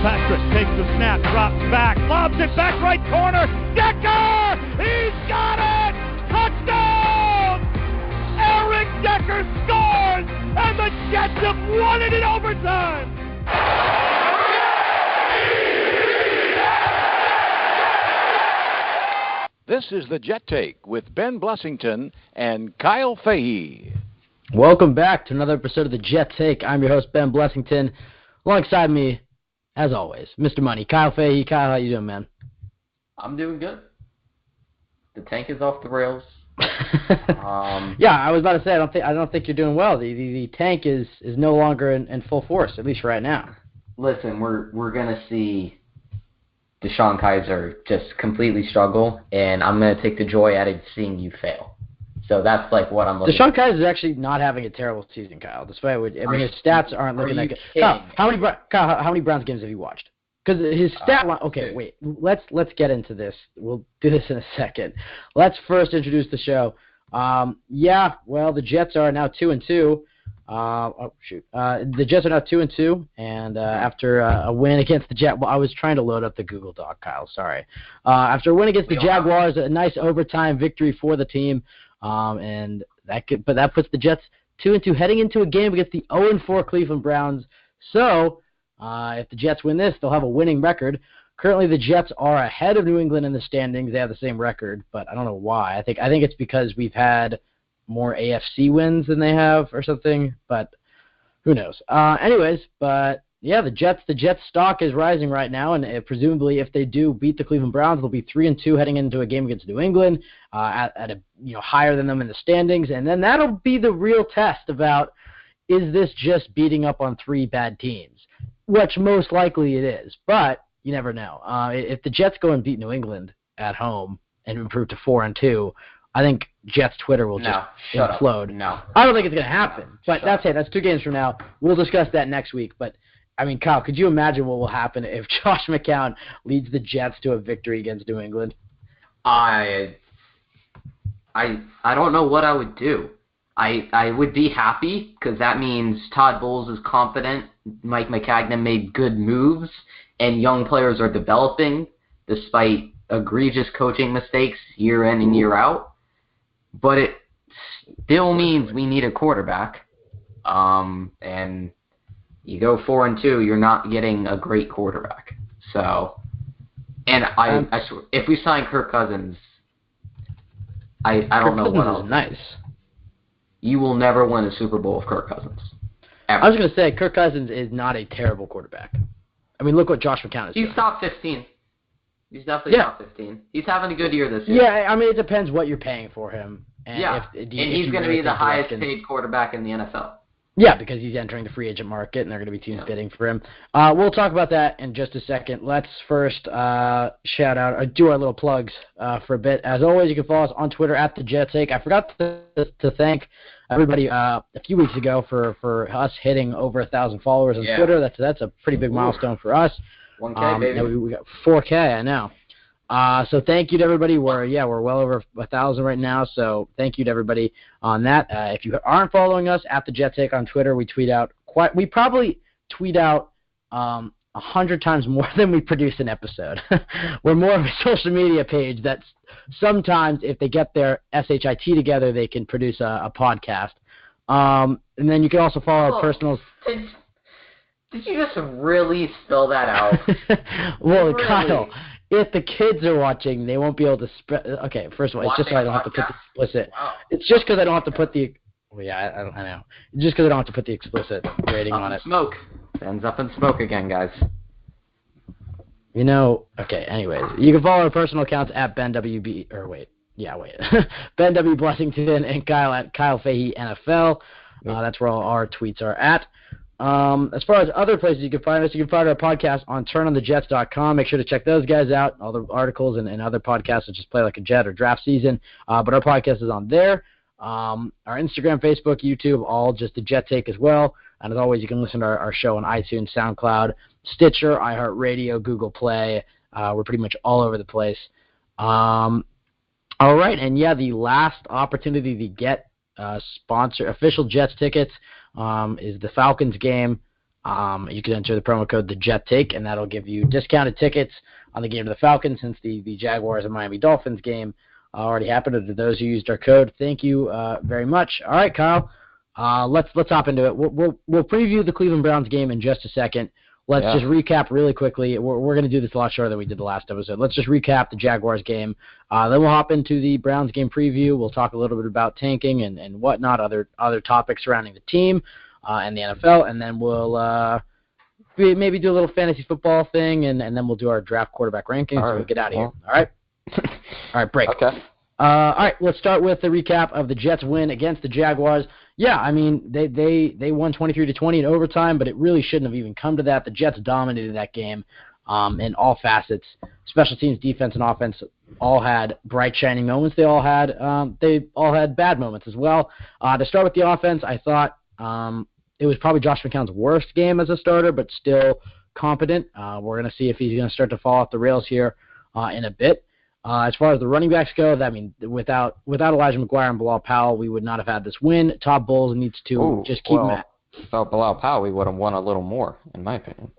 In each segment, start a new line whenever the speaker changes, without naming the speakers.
Patrick takes the snap, drops back, lobs it back right corner. Decker! He's got it! Touchdown! Eric Decker scores! And the Jets have won it in overtime!
This is the Jet Take with Ben Blessington and Kyle Fahey.
Welcome back to another episode of the Jet Take. I'm your host, Ben Blessington. Alongside me, as always, Mr. Money, Kyle Fahey. Kyle, how you doing, man?
I'm doing good. The tank is off the rails.
Yeah, I was about to say I don't think you're doing well. The tank is no longer in full force, at least right now.
Listen, we're gonna see Deshaun Kaiser just completely struggle, and I'm gonna take the joy out of seeing you fail. So that's like what I'm looking
Deshaun Kaiser is actually not having a terrible season, Kyle. Despite his stats aren't looking that good. Kyle, how many Browns games have you watched? Because his stat line. Okay, wait. Let's get into this. We'll do this in a second. Let's first introduce the show. The Jets are now 2-2. The Jets are now 2-2, and after a win against the Jaguars, I was trying to load up the Google Doc, Kyle. Sorry. After a win against the Jaguars, a nice overtime victory for the team, and that puts the Jets 2-2, heading into a game against the 0-4 Cleveland Browns. So, if the Jets win this, they'll have a winning record. Currently, the Jets are ahead of New England in the standings. They have the same record, but I don't know why. I think it's because we've had more AFC wins than they have or something, but who knows. The Jets stock is rising right now, and presumably if they do beat the Cleveland Browns, they'll be 3-2 heading into a game against New England at a higher than them in the standings, and then that'll be the real test about, is this just beating up on three bad teams, which most likely it is, but you never know. If the Jets go and beat New England at home and improve to 4-2, I think Jets Twitter will just implode.
No.
I don't think it's going to happen. But that's it. That's 2 games from now. We'll discuss that next week. But, I mean, Kyle, could you imagine what will happen if Josh McCown leads the Jets to a victory against New England?
I don't know what I would do. I would be happy because that means Todd Bowles is confident, Mike McCagnon made good moves, and young players are developing despite egregious coaching mistakes year in and year out. But it still means we need a quarterback. And you go 4-2, you're not getting a great quarterback. So, and I swear, if we sign Kirk Cousins, I don't know what else.
Nice.
You will never win a Super Bowl with Kirk Cousins. Ever.
I was going to say, Kirk Cousins is not a terrible quarterback. I mean, look what Josh McCown is doing.
He's top 15. He's definitely top 15. He's having a good year this year.
Yeah, I mean, it depends what you're paying for him. And
and he's going to be the highest paid quarterback in the NFL.
Yeah, because he's entering the free agent market, and there are going to be teams bidding for him. We'll talk about that in just a second. Let's first shout out or do our little plugs for a bit. As always, you can follow us on Twitter at the Jet Take. I forgot to thank everybody a few weeks ago for us hitting over 1,000 followers on Twitter. That's a pretty big milestone for us.
1K, baby.
We got 4K, I know. So thank you to everybody. We're well over 1,000 right now. So thank you to everybody on that. If you aren't following us at the Jet Take on Twitter, we probably tweet out 100 times more than we produce an episode. We're more of a social media page that sometimes, if they get their SHIT together, they can produce a podcast. And then you can also follow our personals.
Did you just really spell that out?
Well,
really?
Kyle, if the kids are watching, they won't be able to okay, first of all, it's just so I don't have to put the explicit. Wow. It's just because I don't have to put the. Well, yeah, I know. It's just because I don't have to put the explicit rating on it.
Smoke. Ends up in smoke again, guys.
Okay, anyways. You can follow our personal accounts at Ben W. Blessington and Kyle at Kyle Fahey NFL. That's where all our tweets are at. As far as other places you can find us, you can find our podcast on turnonthejets.com. Make sure to check those guys out. All the articles and other podcasts that just play like a Jet or draft season. But our podcast is on there. Our Instagram, Facebook, YouTube, all just the Jet Take as well. And as always, you can listen to our show on iTunes, SoundCloud, Stitcher, iHeartRadio, Google Play. We're pretty much all over the place. All right, and the last opportunity to get official Jets tickets is the Falcons game. You can enter the promo code TheJetTake, and that'll give you discounted tickets on the game to the Falcons, since the Jaguars and Miami Dolphins game already happened. To those who used our code, thank you very much. All right, Kyle, let's hop into it. We'll preview the Cleveland Browns game in just a second. Let's just recap really quickly. We're going to do this a lot shorter than we did the last episode. Let's just recap the Jaguars game. Then we'll hop into the Browns game preview. We'll talk a little bit about tanking and whatnot, other topics surrounding the team and the NFL, and then we'll maybe do a little fantasy football thing, and then we'll do our draft quarterback rankings, and we'll get out of here. All right? All right, break.
Okay.
All right, let's start with the recap of the Jets' win against the Jaguars. Yeah, I mean, they won 23-20 in overtime, but it really shouldn't have even come to that. The Jets dominated that game in all facets. Special teams, defense, and offense all had bright, shining moments. They all had bad moments as well. To start with the offense, I thought it was probably Josh McCown's worst game as a starter, but still competent. We're going to see if he's going to start to fall off the rails here in a bit. As far as the running backs go, I mean, without Elijah McGuire and Bilal Powell, we would not have had this win. Todd Bowles needs to just keep him at.
Without Bilal Powell, we would have won a little more, in my opinion.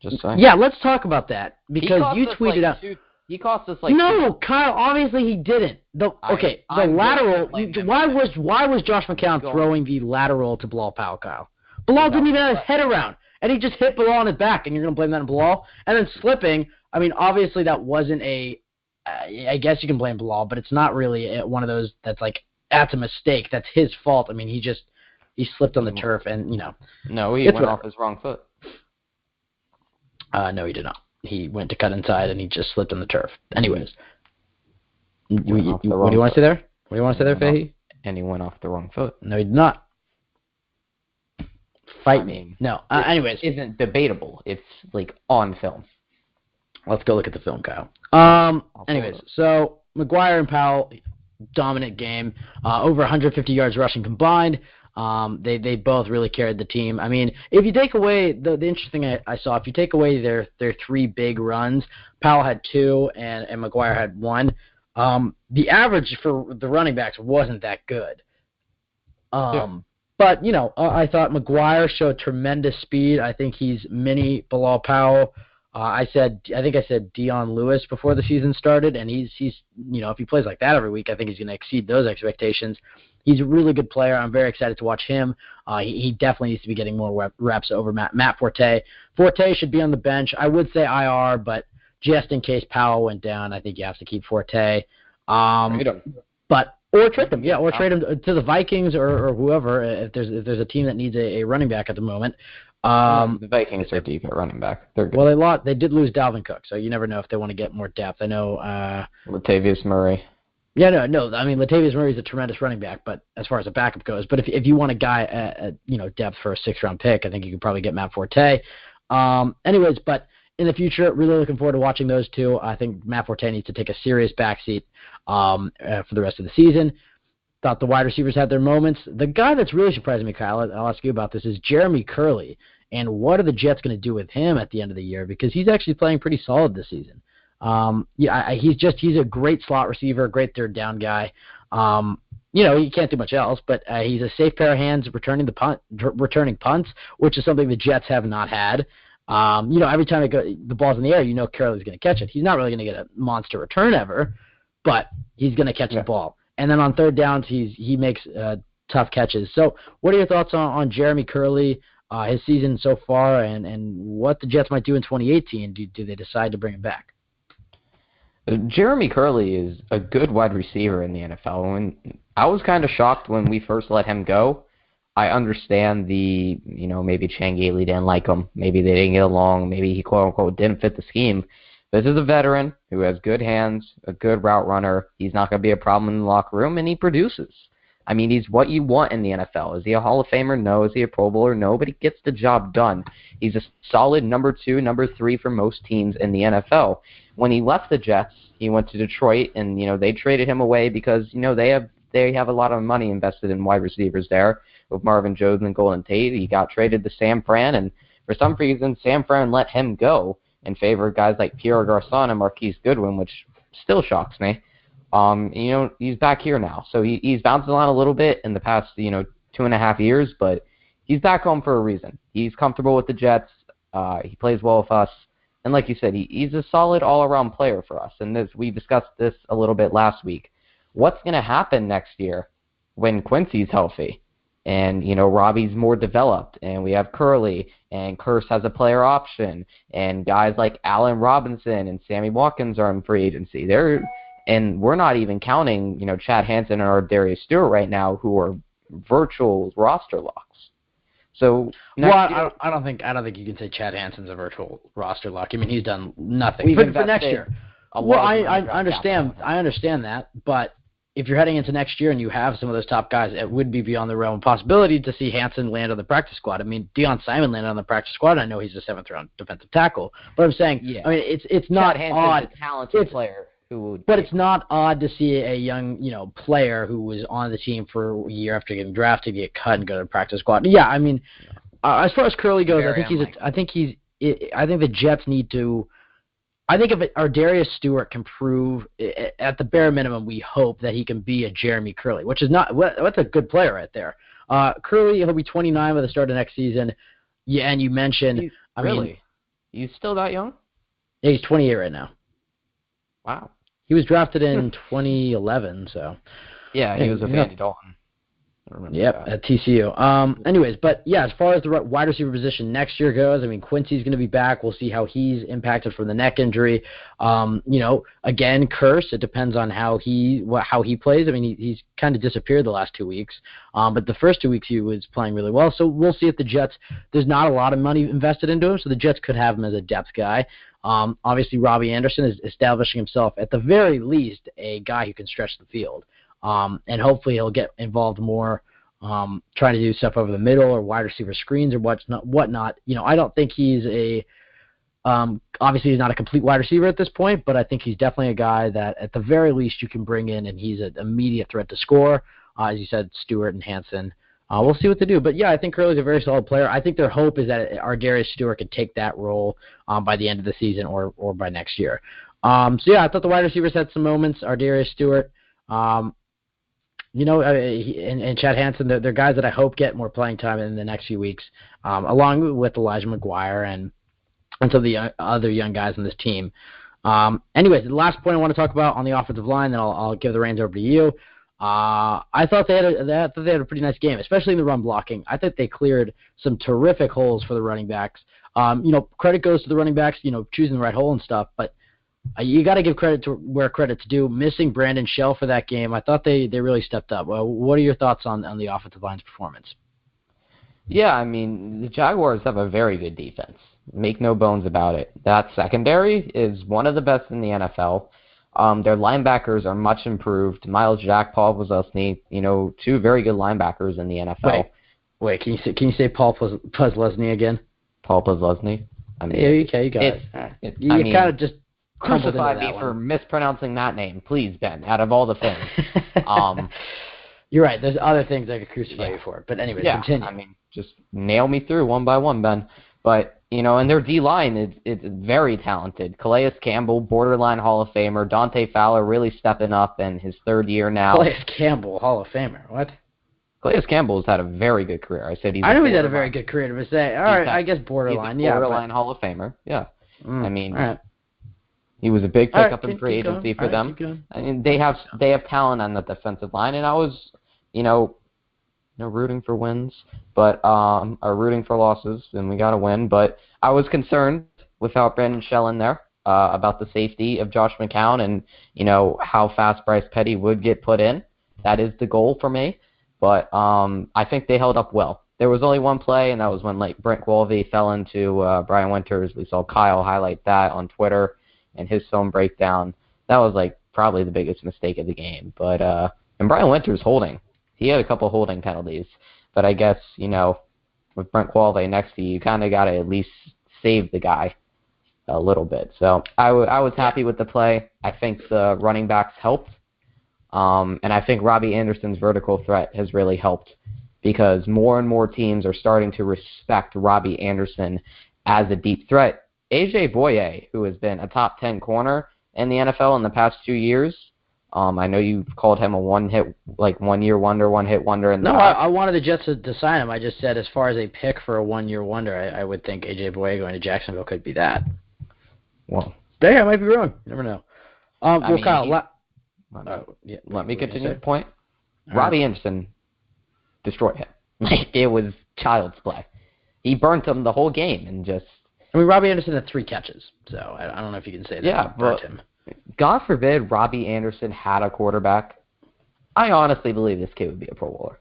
Just saying.
Yeah, let's talk about that, because you tweeted out.
He cost us like.
No, Kyle. Obviously, he didn't. The lateral. Why was Josh McCown throwing the lateral to Bilal Powell, Kyle? Bilal didn't even have his head around, and he just hit Bilal in his back, and you're going to blame that on Bilal? And then slipping. I mean, obviously, that wasn't a. I guess you can blame Bilal, but it's not really one of those that's like, that's a mistake. That's his fault. I mean, he slipped on the turf, and, you know.
No, he went off his wrong foot.
No, he did not. He went to cut inside, and he just slipped on the turf. Anyways. What do you want to say there? What do you want to say there, Fahey?
And he went off the wrong foot.
No, he did not. Fight me. No. Anyways.
Isn't debatable. It's, like, on film.
Let's go look at the film, Kyle. Anyways, so McGuire and Powell, dominant game. Over 150 yards rushing combined. They both really carried the team. I mean, if you take away the interesting I saw, if you take away their three big runs, Powell had 2 and McGuire had 1. The average for the running backs wasn't that good. But, you know, I thought McGuire showed tremendous speed. I think he's mini Bilal Powell. I think I said Dion Lewis before the season started, and he's you know, if he plays like that every week, I think he's going to exceed those expectations. He's a really good player. I'm very excited to watch him. He definitely needs to be getting more reps over Matt Forte. Forte should be on the bench. I would say IR, but just in case Powell went down, I think you have to keep Forte. Trade him. Or trade him, or trade him to the Vikings or whoever, if there's a team that needs a running back at the moment.
The Vikings are deep at running back. They're good.
Well, they did lose Dalvin Cook, so you never know if they want to get more depth. I know.
Latavius Murray.
Yeah, no. I mean, Latavius Murray is a tremendous running back, but as far as a backup goes, but if you want a guy at depth for a 6th-round pick, I think you could probably get Matt Forte. Anyways, but in the future, really looking forward to watching those two. I think Matt Forte needs to take a serious backseat for the rest of the season. Thought the wide receivers had their moments. The guy that's really surprising me, Kyle, I'll ask you about this, is Jeremy Curley. And what are the Jets going to do with him at the end of the year? Because he's actually playing pretty solid this season. He's a great slot receiver, great third down guy. He can't do much else, but he's a safe pair of hands returning punts, which is something the Jets have not had. Every time the ball's in the air, Curley's going to catch it. He's not really going to get a monster return ever, but he's going to catch the ball. And then on third downs, he makes tough catches. So what are your thoughts on Jeremy Curley, his season so far, and what the Jets might do in 2018? Do they decide to bring him back?
Jeremy Curley is a good wide receiver in the NFL. I was kind of shocked when we first let him go. I understand maybe Chan Gailey didn't like him. Maybe they didn't get along. Maybe he, quote-unquote, didn't fit the scheme. This is a veteran who has good hands, a good route runner. He's not going to be a problem in the locker room, and he produces. I mean, he's what you want in the NFL. Is he a Hall of Famer? No. Is he a Pro Bowler? No, but he gets the job done. He's a solid number 2, number 3 for most teams in the NFL. When he left the Jets, he went to Detroit, and they traded him away because they have a lot of money invested in wide receivers there with Marvin Jones and Golden Tate. He got traded to San Fran, and for some reason, San Fran let him go in favor of guys like Pierre Garçon and Marquise Goodwin, which still shocks me. He's back here now. So he's bounced around a little bit in the past, 2.5 years, but he's back home for a reason. He's comfortable with the Jets. He plays well with us. And like you said, he's a solid all-around player for us. And we discussed this a little bit last week. What's going to happen next year when Quincy's healthy? And, Robbie's more developed, and we have Curley, and Kearse has a player option, and guys like Allen Robinson and Sammy Watkins are in free agency. And we're not even counting, Chad Hansen and Ardarius Stewart right now, who are virtual roster locks. So
I don't think you can say Chad Hansen's a virtual roster lock. I mean, he's done nothing for next year. Well, I understand that, but if you're heading into next year and you have some of those top guys, it would be beyond the realm of possibility to see Hansen land on the practice squad. I mean, Deion Simon landed on the practice squad. I know he's a 7th-round defensive tackle, but I'm saying, I mean, it's not odd.
A talented player
but it's not odd to see a young, player who was on the team for a year after getting drafted get cut and go to the practice squad. Yeah, I mean, as far as Curley goes, I think the Jets need to. I think if Ardarius Stewart can prove, at the bare minimum, we hope that he can be a Jeremy Curley, which is not – that's a good player right there. Curley, he'll be 29 by the start of next season. Yeah, and you mentioned –
He's still that young?
Yeah, he's 28 right now.
Wow.
He was drafted in 2011, so –
yeah, he was a Vandy Dalton.
Yep, at TCU. Anyways, but yeah, as far as the wide receiver position next year goes, I mean, Quincy's going to be back. We'll see how he's impacted from the neck injury. Again, Kearse, it depends on how he plays. I mean, he's kind of disappeared the last 2 weeks, but the first 2 weeks he was playing really well. So we'll see if the Jets. There's not a lot of money invested into him, so the Jets could have him as a depth guy. Obviously, Robbie Anderson is establishing himself at the very least a guy who can stretch the field. And hopefully he'll get involved more, trying to do stuff over the middle or wide receiver screens or whatnot. I don't think he's obviously he's not a complete wide receiver at this point, but I think he's definitely a guy that at the very least you can bring in and he's an immediate threat to score. As you said, Stewart and Hansen. We'll see what they do. But yeah, I think Curley's a very solid player. I think their hope is that Ardarius Stewart could take that role by the end of the season or by next year. So yeah, I thought the wide receivers had some moments. Ardarius Stewart, and Chad Hansen, they're guys that I hope get more playing time in the next few weeks, along with Elijah McGuire and some of the other young guys on this team. Anyways, the last point I want to talk about on the offensive line, then I'll give the reins over to you. I thought they had a pretty nice game, especially in the run blocking. I thought they cleared some terrific holes for the running backs. Credit goes to the running backs, choosing the right hole and stuff, but you got to give credit to where credit's due. Missing Brandon Shell for that game, I thought they really stepped up. Well, what are your thoughts on the offensive line's performance?
Yeah, I mean, the Jaguars have a very good defense. Make no bones about it. That secondary is one of the best in the NFL. Their linebackers are much improved. Miles Jack, Paul Posluszny, two very good linebackers in the NFL.
Wait, can you say Paul Posluszny again?
Paul Posluszny. I mean,
yeah, okay, you got it. You kind of just
crucify me for mispronouncing that name, please, Ben, out of all the things.
You're right. There's other things I could crucify you for. But anyway, continue.
I mean, just nail me through one by one, Ben. But, and their D-line is very talented. Calais Campbell, borderline Hall of Famer. Dante Fowler really stepping up in his third year now.
Calais Campbell, Hall of Famer. What?
Calais Campbell's had a very good career.
I know he's had a very good career. To say, all right, I guess borderline.
He's a borderline Hall of Famer. Yeah. I mean,
all right.
He was a big pickup in free agency for them. I mean, they have talent on the defensive line, and I was, rooting for wins, but or rooting for losses, and we got to win. But I was concerned without Brandon Shell in there about the safety of Josh McCown and how fast Bryce Petty would get put in. That is the goal for me. But I think they held up well. There was only one play, and that was when Brent Guelvy fell into Brian Winters. We saw Kyle highlight that on Twitter and his film breakdown. That was probably the biggest mistake of the game. But and Brian Winters holding. He had a couple holding penalties. But I guess, with Brent Guelvy next to you, you kind of got to at least save the guy a little bit. So I was happy with the play. I think the running backs helped. And I think Robbie Anderson's vertical threat has really helped because more and more teams are starting to respect Robbie Anderson as a deep threat. A.J. Boye, who has been a top 10 corner in the NFL in the past 2 years, I know you called him a one-year wonder, one-hit wonder.
No, I wanted the Jets to sign him. I just said as far as a pick for a one-year wonder, I would think A.J. Bouye going to Jacksonville could be that.
Well,
I might be wrong. You never know. Kyle,
let me continue the point.
All
Robbie
right.
Anderson destroyed him. It was child's play. He burnt him the whole game and just...
I mean, Robbie Anderson had 3 catches, so I don't know if you can say that.
Yeah,
burnt him.
God forbid Robbie Anderson had a quarterback. I honestly believe this kid would be a Pro Bowler.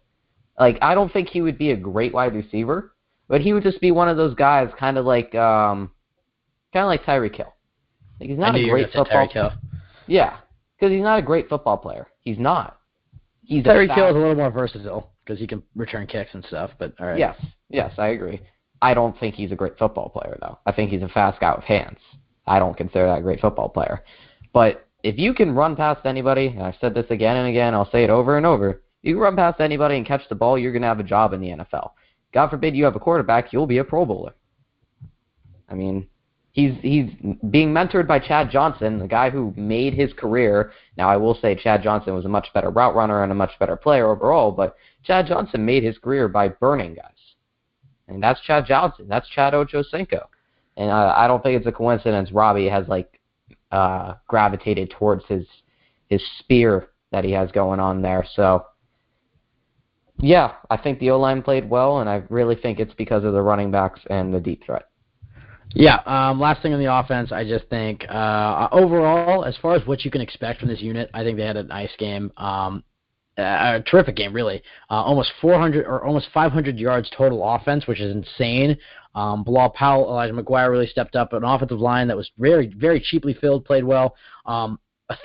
I don't think he would be a great wide receiver, but he would just be one of those guys kind of like Tyreek Hill. He's not a great football player. Yeah, because he's not a great football player. He's not.
Tyreek Hill is a little more versatile because he can return kicks and stuff, but all right.
Yes, I agree. I don't think he's a great football player, though. I think he's a fast guy with hands. I don't consider that a great football player. But if you can run past anybody, and I've said this again and again, I'll say it over and over, you can run past anybody and catch the ball, you're going to have a job in the NFL. God forbid you have a quarterback, you'll be a Pro Bowler. I mean, he's being mentored by Chad Johnson, the guy who made his career. Now, I will say Chad Johnson was a much better route runner and a much better player overall, but Chad Johnson made his career by burning guys. And that's Chad Johnson. That's Chad Ochocinco. And I don't think it's a coincidence Robbie has, gravitated towards his spear that he has going on there. So, yeah, I think the O-line played well, and I really think it's because of the running backs and the deep threat.
Yeah, last thing on the offense, I just think overall, as far as what you can expect from this unit, I think they had a nice game. A terrific game, really. Almost 400 or almost 500 yards total offense, which is insane. Bilal Powell, Elijah McGuire really stepped up. An offensive line that was very, very cheaply filled, played well. A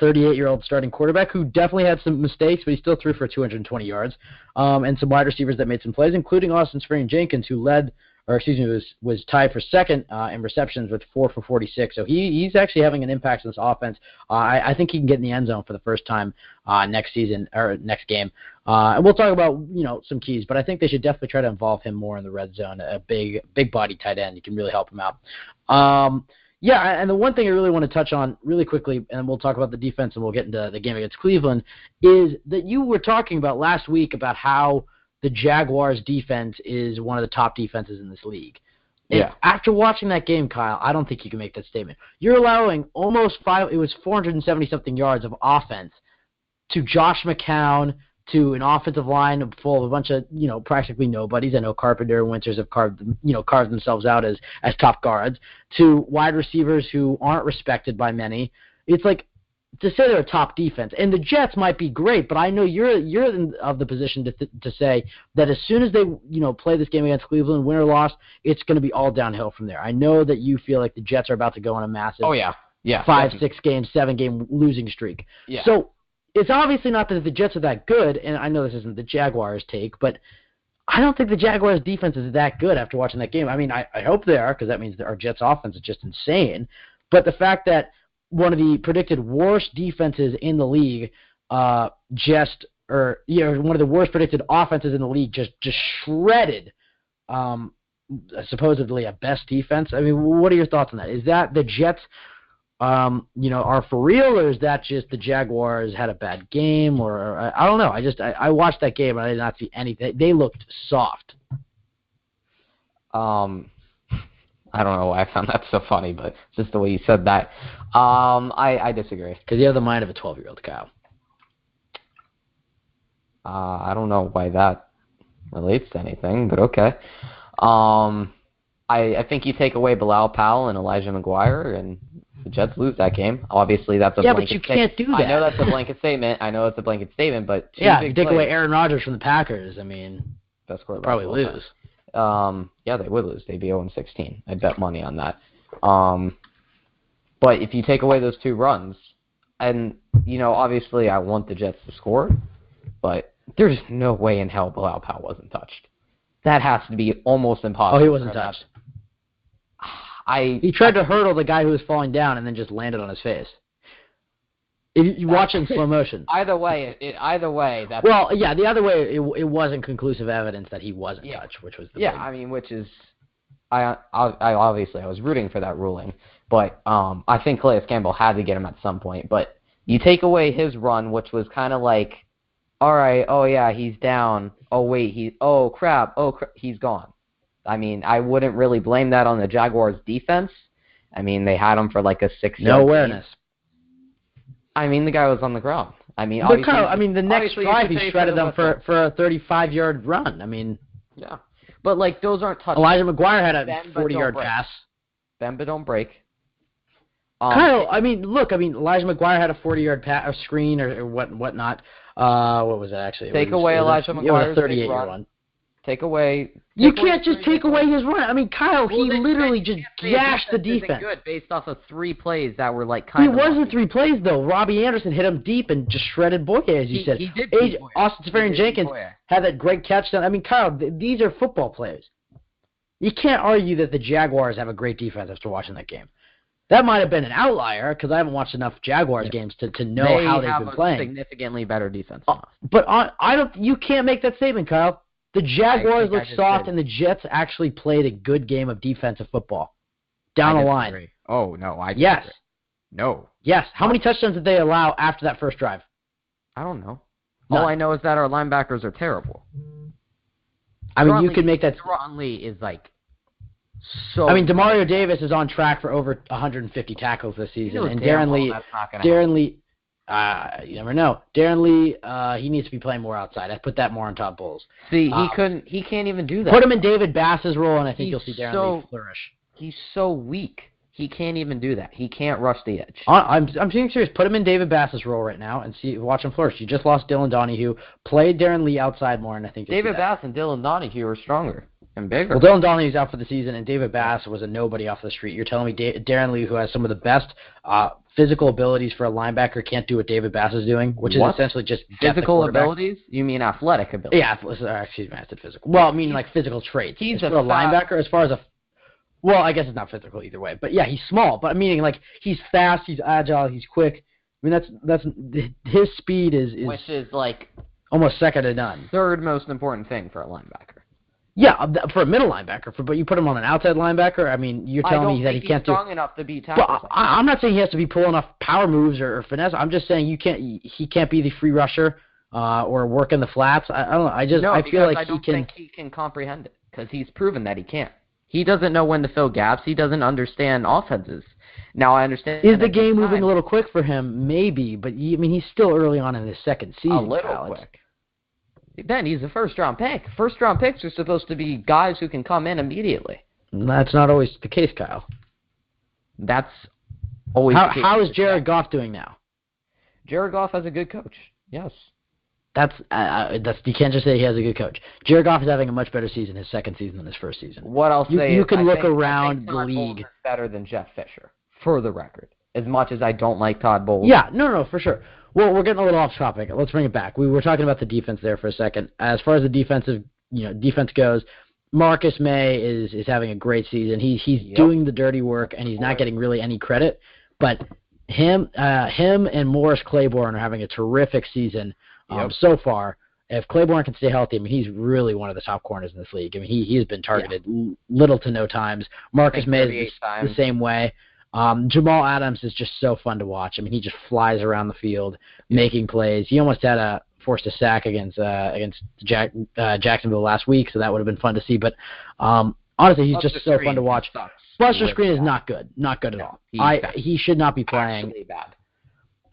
38-year-old starting quarterback who definitely had some mistakes, but he still threw for 220 yards. And some wide receivers that made some plays, including Austin Springer-Jenkins, who was tied for second in receptions with 4 for 46. So he's actually having an impact on this offense. I think he can get in the end zone for the first time next season or next game. And we'll talk about some keys, but I think they should definitely try to involve him more in the red zone. A big body tight end, you can really help him out. And the one thing I really want to touch on really quickly, and we'll talk about the defense and we'll get into the game against Cleveland, is that you were talking about last week about how the Jaguars' defense is one of the top defenses in this league. And after watching that game, Kyle, I don't think you can make that statement. You're allowing almost 470-something yards of offense to Josh McCown, to an offensive line full of a bunch of, practically nobodies. I know Carpenter and Winters have carved themselves out as top guards, to wide receivers who aren't respected by many. It's like, to say they're a top defense, and the Jets might be great, but I know you're of the position to say that as soon as they play this game against Cleveland, win or loss, it's going to be all downhill from there. I know that you feel like the Jets are about to go on a massive 5, 6 game, 7 game losing streak.
Yeah.
So it's obviously not that the Jets are that good, and I know this isn't the Jaguars' take, but I don't think the Jaguars' defense is that good after watching that game. I mean, I hope they are, because that means that our Jets' offense is just insane. But the fact that one of the predicted worst defenses in the league, one of the worst predicted offenses in the league, just shredded, supposedly a best defense. I mean, what are your thoughts on that? Is that the Jets, are for real, or is that just the Jaguars had a bad game, or I don't know. I watched that game and I did not see anything. They looked soft.
I don't know why I found that so funny, but just the way you said that. I disagree.
Because you have the mind of a 12-year-old, Kyle.
I don't know why that relates to anything, but okay. I think you take away Bilal Powell and Elijah McGuire, and the Jets lose that game. Obviously, that's a blanket statement.
Yeah, but you can't do that.
I know that's a blanket statement. But
if you take away Aaron Rodgers from the Packers, I mean,
best quarterback
probably lose.
They would lose. They'd be 0-16. I'd bet money on that. But if you take away those 2 runs, and, obviously I want the Jets to score, but there's no way in hell Bilal Powell wasn't touched. That has to be almost impossible.
Oh, he wasn't touched. He tried to hurdle the guy who was falling down and then just landed on his face. If you watch it in slow motion.
Either way, that's...
Well, yeah, the other way, it wasn't conclusive evidence that he wasn't touched, which was the big...
I mean, which is... I obviously, I was rooting for that ruling, but I think Calais Campbell had to get him at some point, but You take away his run, which was kind of like, all right, oh yeah, he's down. Oh wait, crap, he's gone. I mean, I wouldn't really blame that on the Jaguars' defense. I mean, they had him for like a 6-yard
No awareness.
I mean, the guy was on the ground. I mean,
but Kyle, the next drive he shredded them for a 35-yard run. I mean,
yeah, but like those aren't touchdowns.
Elijah McGuire had a 40-yard pass.
Bend but don't break.
Kyle, Elijah McGuire had a 40-yard pass, or screen, or whatnot. What was that actually?
Take away Elijah McGuire's
38-yard run.
Take away.
You can't just take away his run. I mean, Kyle, he literally just gashed the defense.
Good based off of 3 plays that were like
kind of. He wasn't 3 plays though. Robbie Anderson hit him deep and just shredded Boye, as you said.
He did.
Austin Seferian-Jenkins had that great catch. I mean, Kyle, these are football players. You can't argue that the Jaguars have a great defense after watching that game. That might have been an outlier because I haven't watched enough Jaguars games to know how they've been playing.
They have a significantly better defense.
But you can't make that statement, Kyle. The Jaguars looked soft, and the Jets actually played a good game of defensive football down the line.
Oh no,
yes,
no,
yes. How many touchdowns did they allow after that first drive?
I don't know. All I know is that our linebackers are terrible.
I mean, you could make that.
Ron Lee is like so.
I mean, Demario Davis is on track for over 150 tackles this season, and Darren Lee. You never know. Darren Lee, he needs to be playing more outside. I put that more on Todd Bowles.
See, he can't even do that.
Put him in David Bass's role, and I think you'll see Darren Lee flourish.
He's so weak. He can't even do that. He can't rush the edge.
I'm being serious. Put him in David Bass's role right now and watch him flourish. You just lost Dylan Donahue. Played Darren Lee outside more, and I think
David Bass and Dylan Donahue are stronger and bigger.
Well, Dylan Donahue's out for the season, and David Bass was a nobody off the street. You're telling me Darren Lee, who has some of the best physical abilities for a linebacker, can't do what David Bass is doing, which is essentially just
physical abilities? You mean athletic abilities?
Yeah, excuse me, I said physical. Well, I mean like physical traits. He's for a linebacker as far as well, I guess it's not physical either way. But yeah, he's small. But meaning like he's fast, he's agile, he's quick. I mean that's his speed is
which is like
almost second to none.
Third most important thing for a linebacker.
Yeah, for a middle linebacker, but you put him on an outside linebacker. I mean, you're telling me that he can't do.
Strong enough to beat tackles.
But I'm not saying he has to be pulling off power moves or finesse. I'm just saying he can't be the free rusher or work in the flats. I don't know. I feel like
I don't think he can comprehend it because he's proven that he can't. He doesn't know when to fill gaps. He doesn't understand offenses. Now I understand.
Is the game moving a little quick for him? Maybe, but he's still early on in his second season.
A little quick. Ben, he's a first-round pick. First-round picks are supposed to be guys who can come in immediately.
That's not always the case, Kyle.
That's always the case.
How is Jared Goff doing now?
Jared Goff has a good coach, yes.
That's you can't just say he has a good coach. Jared Goff is having a much better season his second season than his first season.
What I'll say
you can look around the league.
Is better than Jeff Fisher, for the record. As much as I don't like Todd Bowles.
Yeah, no, for sure. Well, we're getting a little off topic. Let's bring it back. We were talking about the defense there for a second. As far as the defense goes, Marcus May is having a great season. He's doing the dirty work, and he's not getting really any credit. But him and Morris Claiborne are having a terrific season so far. If Claiborne can stay healthy, he's really one of the top corners in this league. He has been targeted little to no times. Marcus May is the same way. Jamal Adams is just so fun to watch. He just flies around the field, making plays. He almost had forced a sack against Jacksonville last week, so that would have been fun to see. But honestly, he's just so fun to watch. Buster Screen is not good at all. He should not be playing.
Actually bad.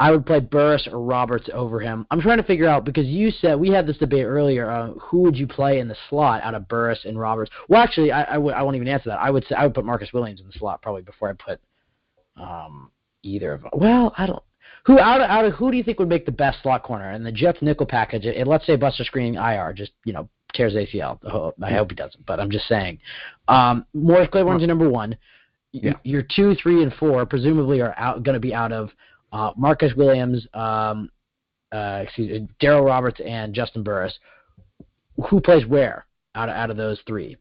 I would play Burris or Roberts over him. I'm trying to figure out, because you said, we had this debate earlier, who would you play in the slot out of Burris and Roberts? Well, actually, I won't even answer that. I would put Marcus Williams in the slot probably before I put either of them. Well, I don't. Who do you think would make the best slot corner? And the Jets nickel package, let's say Buster Screen IR, just tears ACL. I hope he doesn't, but I'm just saying. Morris Claiborne's your number one.
Yeah.
Your 2, 3, and 4 presumably are going to be out of Marcus Williams, Daryl Roberts, and Justin Burris. Who plays where out of those three?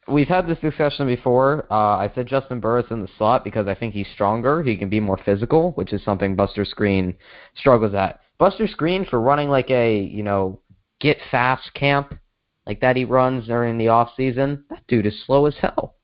We've had this discussion before. I said Justin Burris in the slot because I think he's stronger. He can be more physical, which is something Buster Screen struggles at. Buster Screen, for running like a, get fast camp like that he runs during the off season, that dude is slow as hell.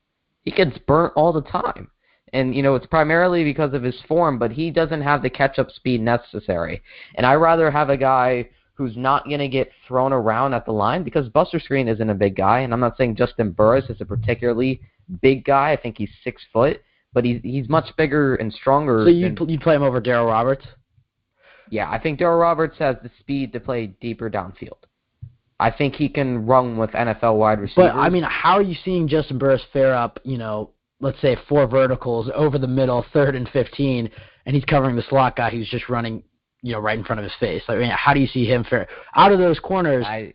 He gets burnt all the time. And, it's primarily because of his form, but he doesn't have the catch-up speed necessary. And I'd rather have a guy who's not going to get thrown around at the line, because Buster Screen isn't a big guy, and I'm not saying Justin Burris is a particularly big guy. I think he's 6 foot, but he's much bigger and stronger.
So you'd play him over Darryl Roberts?
Yeah, I think Darryl Roberts has the speed to play deeper downfield. I think he can run with NFL wide receivers.
But, how are you seeing Justin Burris fare up, let's say 4 verticals over the middle, 3rd and 15, and he's covering the slot guy who's just running, right in front of his face? How do you see him fare out of those corners?
I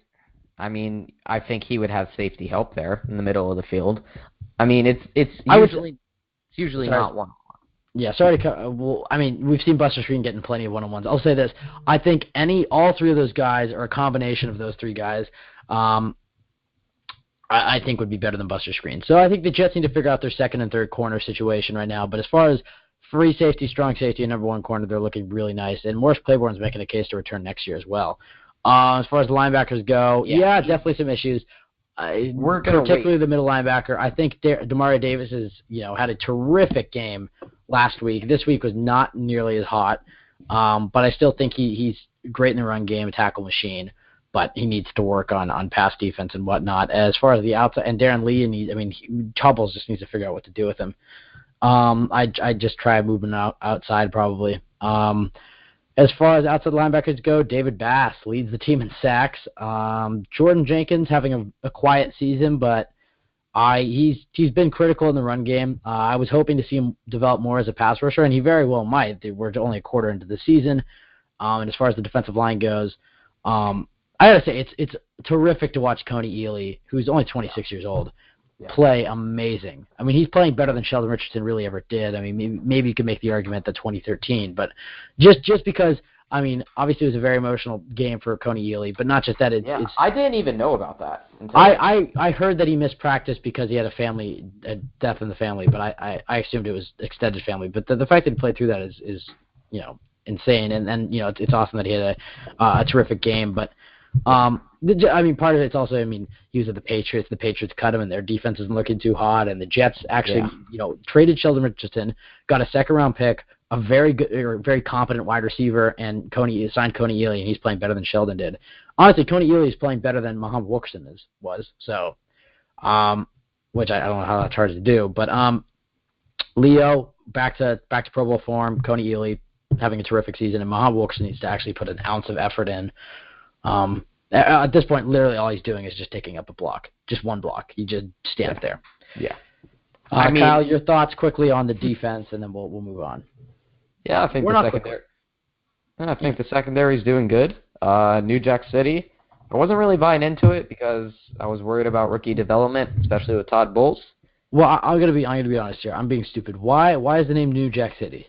think he would have safety help there in the middle of the field. It's usually not one.
Yeah, sorry to we've seen Buster Screen getting plenty of one-on-ones. I'll say this. I think all 3 of those guys, or a combination of those 3 guys, I think would be better than Buster Screen. So I think the Jets need to figure out their second and third corner situation right now. But as far as free safety, strong safety, and number 1 corner, they're looking really nice. And Morris Claiborne's making a case to return next year as well. As far as the linebackers go, definitely some issues.
We're going to
particularly the middle linebacker. I think Demario Davis has had a terrific game last week. This week was not nearly as hot, but I still think he's great in the run game, a tackle machine. But he needs to work on pass defense and whatnot. As far as the outside, and Darren Lee, Chubbles just needs to figure out what to do with him. I'd just try moving outside probably. As far as outside linebackers go, David Bass leads the team in sacks. Jordan Jenkins having a quiet season, but he's been critical in the run game. I was hoping to see him develop more as a pass rusher, and he very well might. We're only a quarter into the season. And as far as the defensive line goes, I gotta say it's terrific to watch Coney Ealy, who's only 26 years old, play amazing. He's playing better than Sheldon Richardson really ever did. Maybe you could make the argument that 2013, but just because obviously it was a very emotional game for Coney Ealy, but not just that.
I didn't even know about that.
I heard that he missed practice because he had a death in the family, but I assumed it was extended family. But the fact that he played through that is insane, and it's awesome that he had a terrific game, but. Part of it's also, he was at the Patriots. The Patriots cut him, and their defense isn't looking too hot. And the Jets actually, traded Sheldon Richardson, got a 2nd-round pick, a very good, or very competent wide receiver, and signed Coney Ealy, and he's playing better than Sheldon did. Honestly, Coney Ealy is playing better than Muhammad Wilkerson was. So, which I don't know how that's hard to do, but Leo back to Pro Bowl form. Coney Ealy having a terrific season, and Muhammad Wilkerson needs to actually put an ounce of effort in. At this point, literally all he's doing is just taking up a block, just one block. He just stands there.
Yeah.
Kyle, your thoughts quickly on the defense, and then we'll move on.
Yeah, I think the secondary is doing good. New Jack City. I wasn't really buying into it because I was worried about rookie development, especially with Todd Bowles.
Well, I'm gonna be honest here. I'm being stupid. Why is the name New Jack City?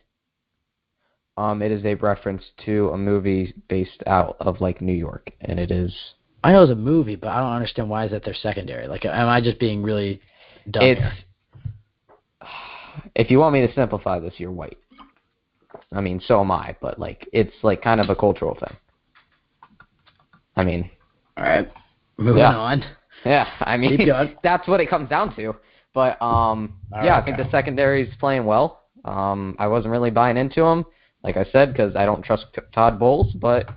It is a reference to a movie based out of New York, and it is.
I know it's a movie, but I don't understand why is that their secondary. Am I just being really dumb here?
If you want me to simplify this, you're white. So am I, but it's kind of a cultural thing.
All right, moving on.
Yeah,
Keep going.
That's what it comes down to. But I think the secondary is playing well. I wasn't really buying into him. Like I said, because I don't trust Todd Bowles, but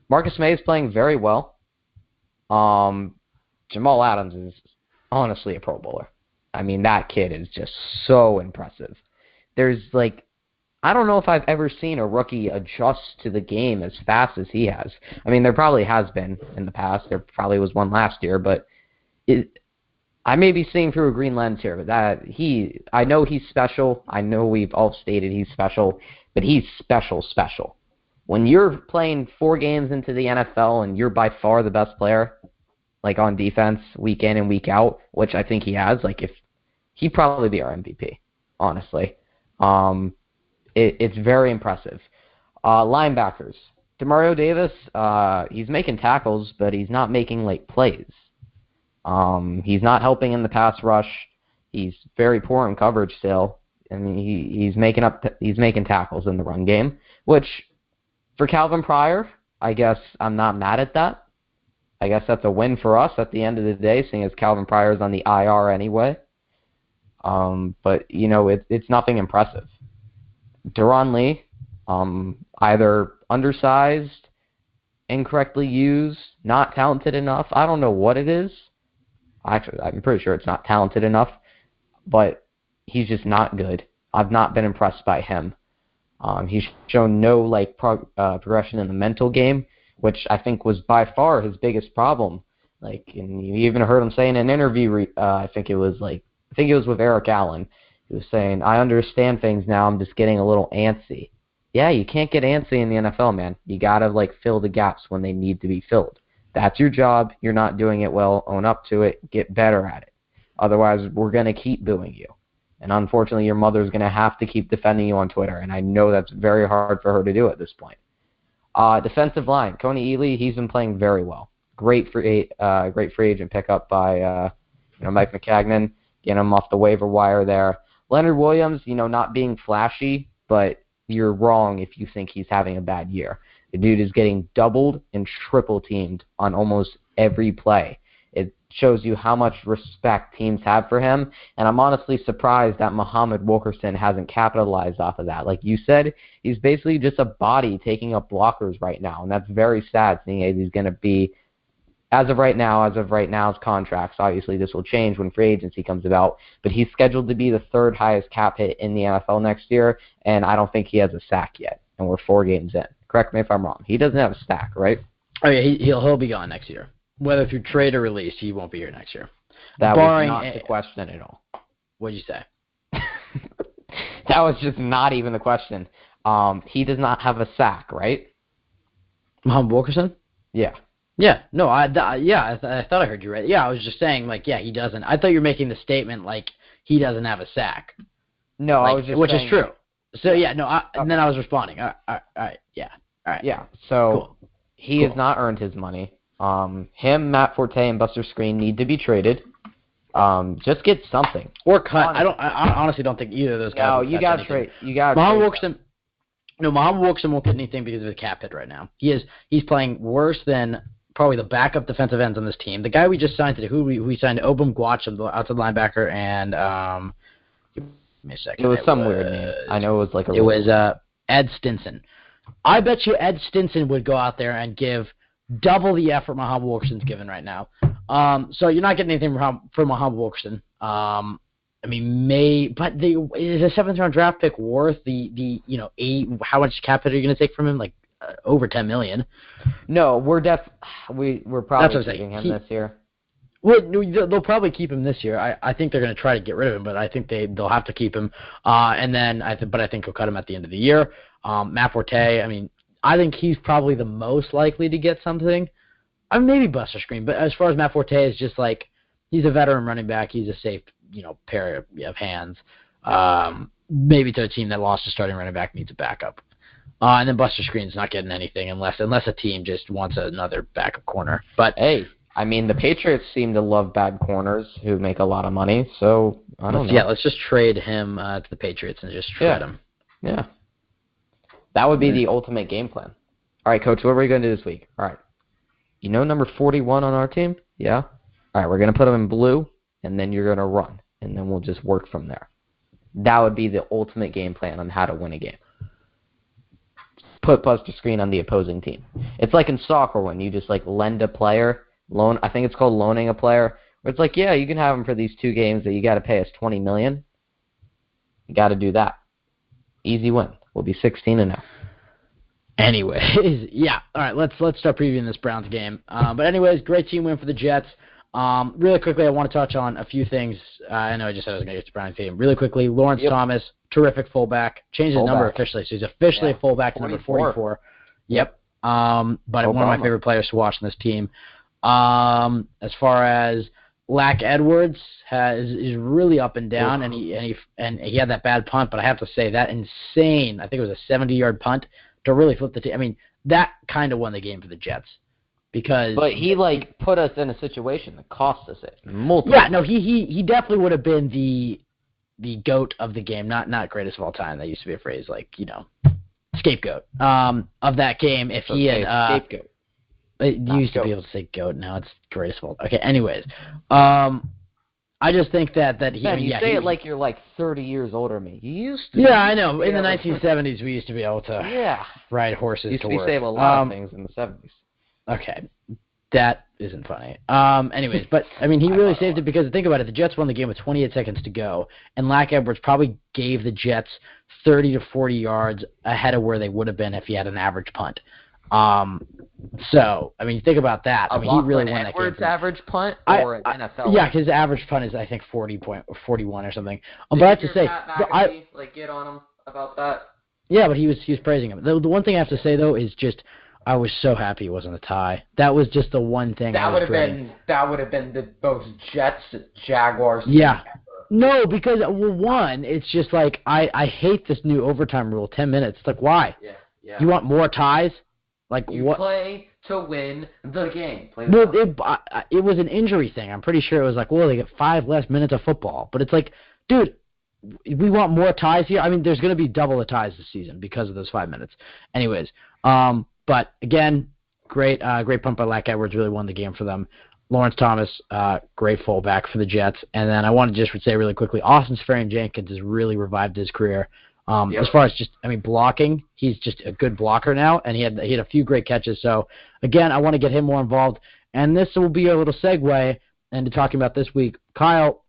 Marcus May is playing very well. Jamal Adams is honestly a Pro Bowler. That kid is just so impressive. There's I don't know if I've ever seen a rookie adjust to the game as fast as he has. There probably has been in the past. There probably was one last year, but I may be seeing through a green lens here, but I know he's special. I know we've all stated he's special, but he's special. When you're playing 4 games into the NFL and you're by far the best player, on defense, week in and week out, which I think he has, if he'd probably be our MVP, honestly. It's very impressive. Linebackers. Demario Davis, he's making tackles, but he's not making plays. He's not helping in the pass rush. He's very poor in coverage still. He's making tackles in the run game, which for Calvin Pryor, I guess I'm not mad at that. I guess that's a win for us at the end of the day, seeing as Calvin Pryor's on the IR anyway. But it's nothing impressive. Duron Lee, either undersized, incorrectly used, not talented enough. I don't know what it is. Actually, I'm pretty sure it's not talented enough, but he's just not good. I've not been impressed by him. He's shown no progression in the mental game, which I think was by far his biggest problem. And you even heard him say in an interview. I think it was with Eric Allen. He was saying, "I understand things now. I'm just getting a little antsy." Yeah, you can't get antsy in the NFL, man. You gotta fill the gaps when they need to be filled. That's your job. You're not doing it well. Own up to it. Get better at it. Otherwise, we're gonna keep booing you. And unfortunately, your mother's going to have to keep defending you on Twitter, and I know that's very hard for her to do at this point. Defensive line, Coney Ely, he's been playing very well. Great free agent pickup by Mike McCagnon, getting him off the waiver wire there. Leonard Williams, not being flashy, but you're wrong if you think he's having a bad year. The dude is getting doubled and triple teamed on almost every play. It shows you how much respect teams have for him, and I'm honestly surprised that Muhammad Wilkerson hasn't capitalized off of that. Like you said, he's basically just a body taking up blockers right now, and that's very sad, seeing as he's going to be, as of right now's contracts. Obviously, this will change when free agency comes about, but he's scheduled to be the third highest cap hit in the NFL next year, and I don't think he has a sack yet, and we're 4 games in. Correct me if I'm wrong. He doesn't have a sack, right?
Oh, yeah, he'll be gone next year. Whether through trade or release, he won't be here next year.
That was not the question at all.
What'd you say?
That was just not even the question. He does not have a sack, right?
Muhammad Wilkerson?
Yeah.
Yeah. No, I thought I heard you right. Yeah, I was just saying, he doesn't. I thought you were making the statement he doesn't have a sack.
No, I was just
which
saying,
is true. So, yeah, no, and then I was responding. All right, yeah. All right.
Yeah, so
cool.
He has not earned his money. Him, Matt Forte, and Buster Skrine need to be traded. Just get something
or cut. I honestly don't think either of those guys.
No, you got to trade. You got
Muhammad Wilkerson. No, Muhammad Wilkerson won't get anything because of the cap hit right now. He's playing worse than probably the backup defensive ends on this team. The guy we just signed today, who we signed, Obum Gwacham, the outside linebacker, and give me a second.
It was some weird name. I know it was
It was Ed Stinson. I bet you Ed Stinson would go out there and give double the effort Muhammad Wilkerson's given right now. So you're not getting anything from Muhammad Wilkerson. But is a 7th-round draft pick worth the how much cap hit are you going to take from him? Over $10 million.
No, we're probably keeping him this year.
Well, they'll probably keep him this year. I think they're going to try to get rid of him, but I think they'll have to keep him. And then I think he'll cut him at the end of the year. Matt Forte, I think he's probably the most likely to get something. Maybe Buster Skrine, but as far as Matt Forte is just he's a veteran running back. He's a safe, pair of hands. Maybe to a team that lost a starting running back needs a backup. And then Buster Skrine's not getting anything unless a team just wants another backup corner. But
hey, the Patriots seem to love bad corners who make a lot of money. So I don't know.
Yeah, let's just trade him to the Patriots and just shred him.
Yeah. That would be the ultimate game plan. All right, Coach, what are we going to do this week? All right. Number 41 on our team? Yeah? All right, we're going to put him in blue, and then you're going to run, and then we'll just work from there. That would be the ultimate game plan on how to win a game. Put Buster Skrine on the opposing team. It's like in soccer when you just lend a player, I think it's called loaning a player, where it's yeah, you can have him for these 2 games that you got to pay us $20 million. You got to do that. Easy win. We'll be 16-0.
Anyways, yeah. All right, let's start previewing this Browns game. But anyways, great team win for the Jets. Really quickly, I want to touch on a few things. I know I just said I was going to get to Browns game. Really quickly, Lawrence Thomas, terrific fullback. Changed his number officially, so he's officially a fullback to number 44. Yep. But one of my favorite players to watch on this team. As far as Lack Edwards is really up and down, and he had that bad punt, but I have to say that insane. I think it was a 70-yard punt to really flip the team. That kind of won the game for the Jets but
he put us in a situation that cost us it multiple.
Yeah, no, he definitely would have been the GOAT of the game, not greatest of all time. That used to be a phrase scapegoat of that game. If he had
scapegoat.
You used to be able to say GOAT. Now it's greatest of all. Okay, anyways. I just think that he.
Man, you say
he,
it like you're like 30 years older than me. You used to.
Yeah, I know. In the 1970s, we used to be able to ride horses
used
to
to be
work.
saying a lot of things in the 70s.
Okay, that isn't funny. Anyways, but I mean, he really saved it because think about it. The Jets won the game with 28 seconds to go, and Lack Edwards probably gave the Jets 30 to 40 yards ahead of where they would have been if he had an average punt. So, I mean, think about that. I mean, he really won that game.
Edwards' average punt or an NFL?
Yeah, his average punt is, I think, 41 or something. But I have to say,
get on him about that?
Yeah, but he was praising him. The one thing I have to say though is just I was so happy it wasn't a tie. That was just the one thing
that would have been the most Jets Jaguars.
Yeah. No, because one, it's just like I hate this new overtime rule, 10 minutes. It's like why?
Yeah.
You want more ties? Like
you
what?
Play to win the game.
It was an injury thing. I'm pretty sure it was like, well, they get 5 less minutes of football. But it's like, dude, we want more ties here. I mean, there's going to be double the ties this season because of those 5 minutes. Anyways, but again, great punt by Lack Edwards, really won the game for them. Lawrence Thomas, great fullback for the Jets. And then I want to just say really quickly, Austin Seferian-Jenkins has really revived his career. As far as blocking, he's just a good blocker now, and he had a few great catches. So, again, I want to get him more involved. And this will be a little segue into talking about this week. Kyle,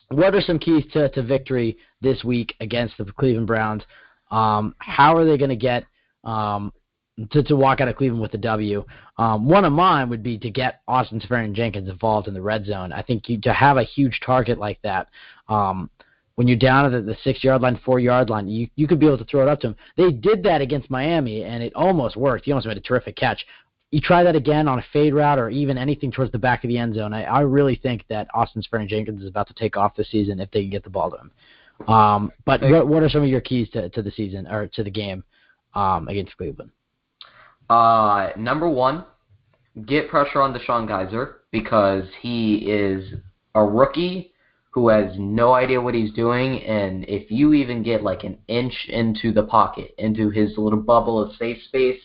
what are some keys to victory this week against the Cleveland Browns? How are they going to get to walk out of Cleveland with the W? One of mine would be to get Austin Seferian-Jenkins involved in the red zone. I think to have a huge target like that, when you're down at the 6-yard line, 4-yard line, you could be able to throw it up to him. They did that against Miami, and it almost worked. He almost made a terrific catch. You try that again on a fade route or even anything towards the back of the end zone. I really think that Austin Seferian-Jenkins is about to take off this season if they can get the ball to him. But what are some of your keys to the season or to the game against Cleveland?
Number one, get pressure on Deshaun Kaiser because he is a rookie who has no idea what he's doing, and if you even get like an inch into the pocket, into his little bubble of safe space,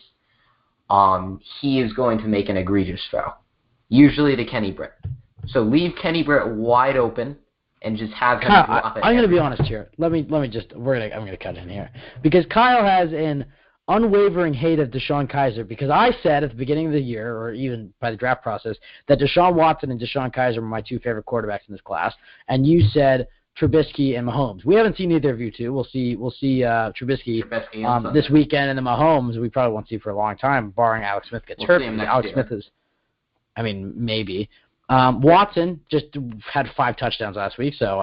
he is going to make an egregious throw, usually to Kenny Britt. So leave Kenny Britt wide open and just have him drop it.
I'm going to be honest here. I'm going to cut in here because Kyle has an unwavering hate of Deshaun Kaiser because I said at the beginning of the year, or even by the draft process, that Deshaun Watson and Deshaun Kaiser were my 2 favorite quarterbacks in this class, and you said Trubisky and Mahomes. We haven't seen either of you two. We'll see Trubisky this weekend, and then Mahomes we probably won't see for a long time, barring Alex Smith gets hurt. Alex Smith is, maybe. Watson just had 5 touchdowns last week, so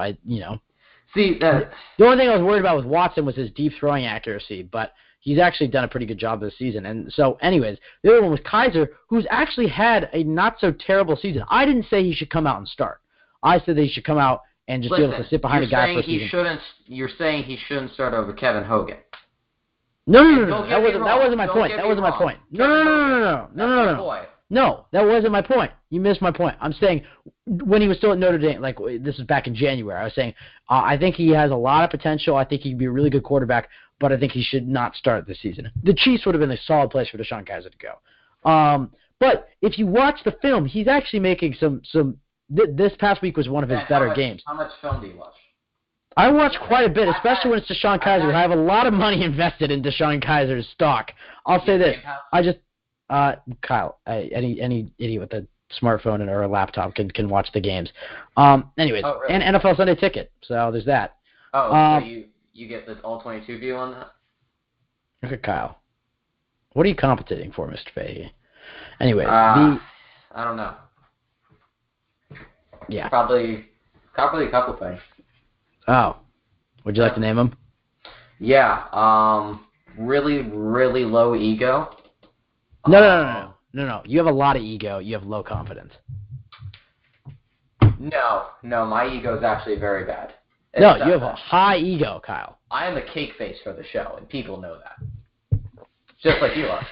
See,
the only thing I was worried about with Watson was his deep throwing accuracy, but he's actually done a pretty good job this season. And so, anyways, the other one was Kaiser, who's actually had a not-so-terrible season. I didn't say he should come out and start. I said that he should come out and just be able to sit behind a guy for a season.
You're saying he shouldn't start over Kevin Hogan.
No. That wasn't my point. No, that wasn't my point. You missed my point. I'm saying when he was still at Notre Dame, like this was back in January, I was saying I think he has a lot of potential. I think he could be a really good quarterback, but I think he should not start this season. The Chiefs would have been a solid place for Deshaun Kaiser to go. But if you watch the film, he's actually making some this past week was one of his better games.
How much film do you watch?
I watch quite a bit, especially when it's Deshaun Kaiser. I have a lot of money invested in Deshaun Kaiser's stock. I'll say this. Kyle, any idiot with a smartphone or a laptop can watch the games. Anyways, really? And NFL Sunday Ticket. So there's that.
So you get the all 22 view on that?
Look at Kyle. What are you compensating for, Mr. Fahey? Anyway,
I don't know.
Yeah.
Probably a couple things.
Oh. Would you like to name them?
Yeah. Really, really low ego.
No. You have a lot of ego. You have low confidence.
No. My ego is actually very bad.
You have a high ego, Kyle.
I am a cake face for the show, and people know that. Just like you are.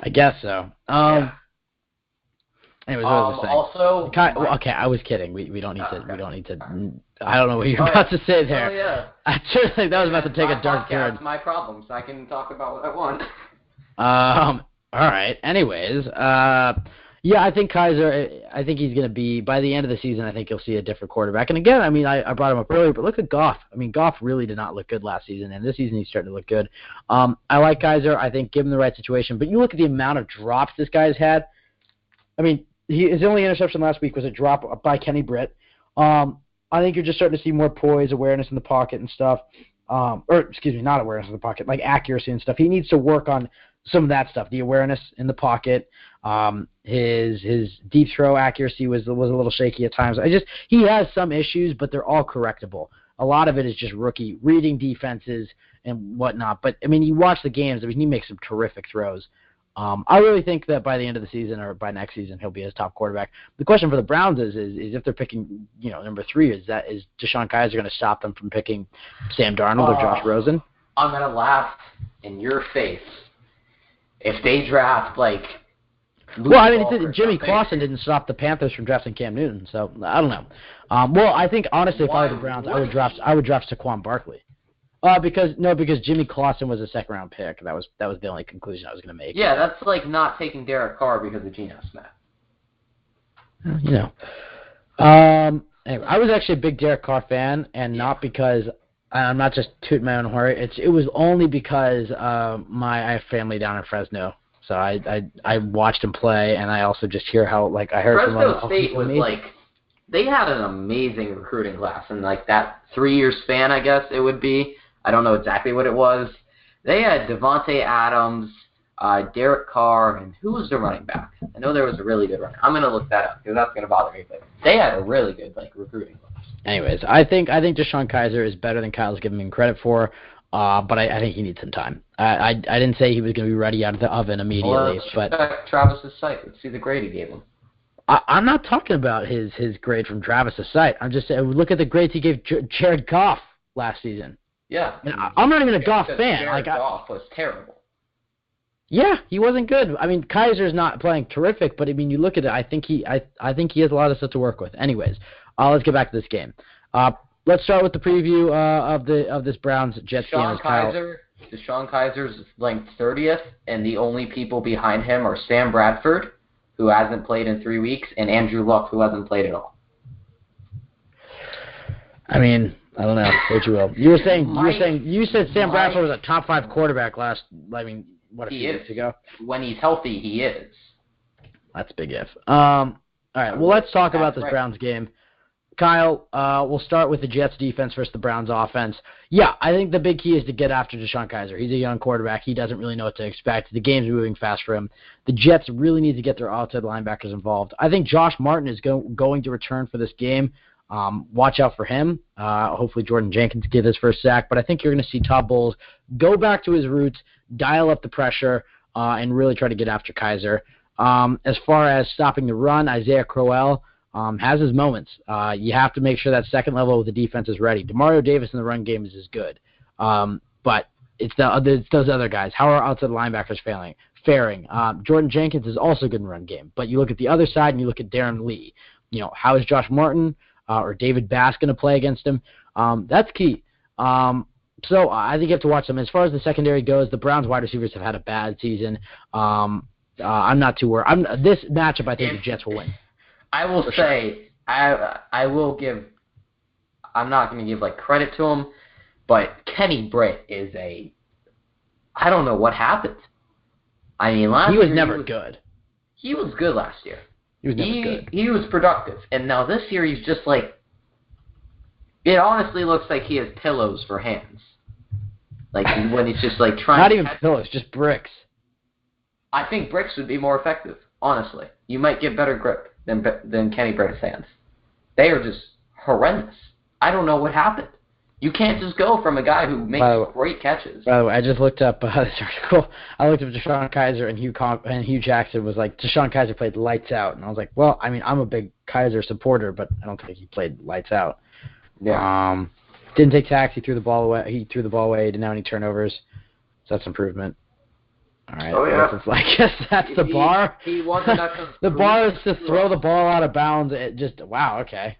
I guess so. Anyways, what was I saying?
Also,
okay, I was kidding. We don't need to. Okay. We don't need to. I don't know what you're about to say there.
Oh yeah.
I just think that was about to take a dark turn.
It's my problems. I can talk about what I want.
All right. Anyways, Yeah, I think Kaiser, I think he's going to be, by the end of the season, I think you'll see a different quarterback. And again, I mean, I brought him up earlier, but look at Goff. I mean, Goff really did not look good last season, and this season he's starting to look good. I like Kaiser. I think give him the right situation. But you look at the amount of drops this guy's had. I mean, his only interception last week was a drop by Kenny Britt. I think you're just starting to see more poise, awareness in the pocket and stuff. Not awareness in the pocket, like accuracy and stuff. He needs to work on some of that stuff, the awareness in the pocket. His deep throw accuracy was a little shaky at times. He has some issues, but they're all correctable. A lot of it is just rookie reading defenses and whatnot. But I mean, you watch the games. I mean, he makes some terrific throws. I really think that by the end of the season or by next season, he'll be his top quarterback. The question for the Browns is if they're picking, number 3, is Deshaun Kaiser going to stop them from picking Sam Darnold or Josh Rosen?
I'm going to laugh in your face if they draft
Jimmy Clausen didn't stop the Panthers from drafting Cam Newton, so I don't know. I think honestly, if I were the Browns, I would draft Saquon Barkley. Because Jimmy Clausen was a second-round pick. That was the only conclusion I was going to make.
Yeah, that's like not taking Derek Carr because of Geno Smith.
Anyway, I was actually a big Derek Carr fan, and not because I'm not just tooting my own horn. It was only because I have family down in Fresno, so I watched him play, and I also just hear how I heard
Fresno State was they had an amazing recruiting class in that 3-year span, I guess it would be. I don't know exactly what it was. They had Devontae Adams, Derek Carr, and who was the running back? I know there was a really good runner. I'm going to look that up because that's going to bother me. But they had a really good recruiting class.
Anyways, I think Deshaun Kaiser is better than Kyle's giving him credit for, but I think he needs some time. I didn't say he was going to be ready out of the oven immediately.
Well, check Travis's site. Let's see the grade he gave him.
I'm not talking about his grade from Travis's site. I'm just saying, look at the grades he gave Jared Goff last season.
Yeah.
And I'm not even a Goff fan.
Jared Goff was terrible.
Yeah, he wasn't good. I mean, Kaiser's not playing terrific, but I mean, you look at it. I think he has a lot of stuff to work with. Anyways, let's get back to this game. Let's start with the preview of this Browns Jets game.
Deshaun Kaiser's ranked 30th, and the only people behind him are Sam Bradford, who hasn't played in 3 weeks, and Andrew Luck, who hasn't played at all.
I mean, I don't know what you will. You said Sam Bradford was a top 5 quarterback a few weeks ago.
When he's healthy, he is.
That's a big if. All right, well, let's talk about this Browns game. Kyle, we'll start with the Jets defense versus the Browns offense. Yeah, I think the big key is to get after Deshaun Kaiser. He's a young quarterback. He doesn't really know what to expect. The game's moving fast for him. The Jets really need to get their outside linebackers involved. I think Josh Martin is going to return for this game. Watch out for him. Hopefully Jordan Jenkins get his first sack. But I think you're going to see Todd Bowles go back to his roots, dial up the pressure, and really try to get after Kaiser. As far as stopping the run, Isaiah Crowell has his moments. You have to make sure that second level of the defense is ready. Demario Davis in the run game is good. But it's those other guys. How are outside linebackers faring? Jordan Jenkins is also good in the run game. But you look at the other side and you look at Darren Lee. How is Josh Martin or David Bass going to play against him? That's key. So I think you have to watch them. As far as the secondary goes, the Browns wide receivers have had a bad season. I'm not too worried. This matchup, I think the Jets will win.
I will say, I will give, I'm not going to give credit to him, but Kenny Britt is I don't know what happened. I mean, last year he was never good. He was good last year.
He was never good.
He was productive. And now this year he's just it honestly looks like he has pillows for hands. When he's just trying
not even pillows, just bricks.
I think bricks would be more effective, honestly. You might get better grip than Kenny Britt's hands. They are just horrendous. I don't know what happened. You can't just go from a guy who makes great catches.
By the way, I just looked up this article. I looked up Deshaun Kaiser, and Hugh Jackson was like, Deshaun Kaiser played lights out. And I was like, well, I mean, I'm a big Kaiser supporter, but I don't think he played lights out.
Yeah.
Didn't take sacks. He threw the ball away. He didn't have any turnovers. So that's improvement. All right.
Oh, yeah.
I guess that's the bar.
He wasn't
the bar is to throw the ball out of bounds. Wow, okay.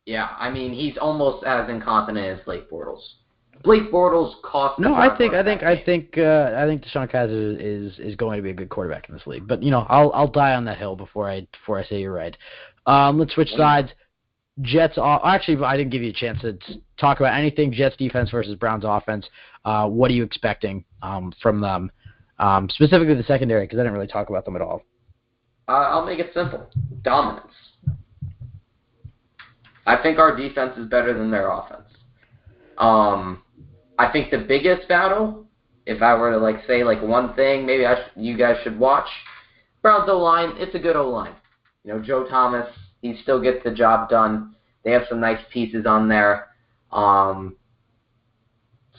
Yeah, I mean, he's almost as incompetent as Blake Bortles. Blake Bortles cost.
No, I think DeShone Kizer is going to be a good quarterback in this league. But I'll die on that hill before I say you're right. Let's switch sides. Jets. Actually, I didn't give you a chance to talk about anything. Jets defense versus Browns offense. What are you expecting from them? Specifically the secondary, because I didn't really talk about them at all.
I'll make it simple. Dominance. I think our defense is better than their offense. I think the biggest battle, if I were to say one thing, maybe you guys should watch, Browns O-line. It's a good O-line. Joe Thomas, he still gets the job done. They have some nice pieces on there.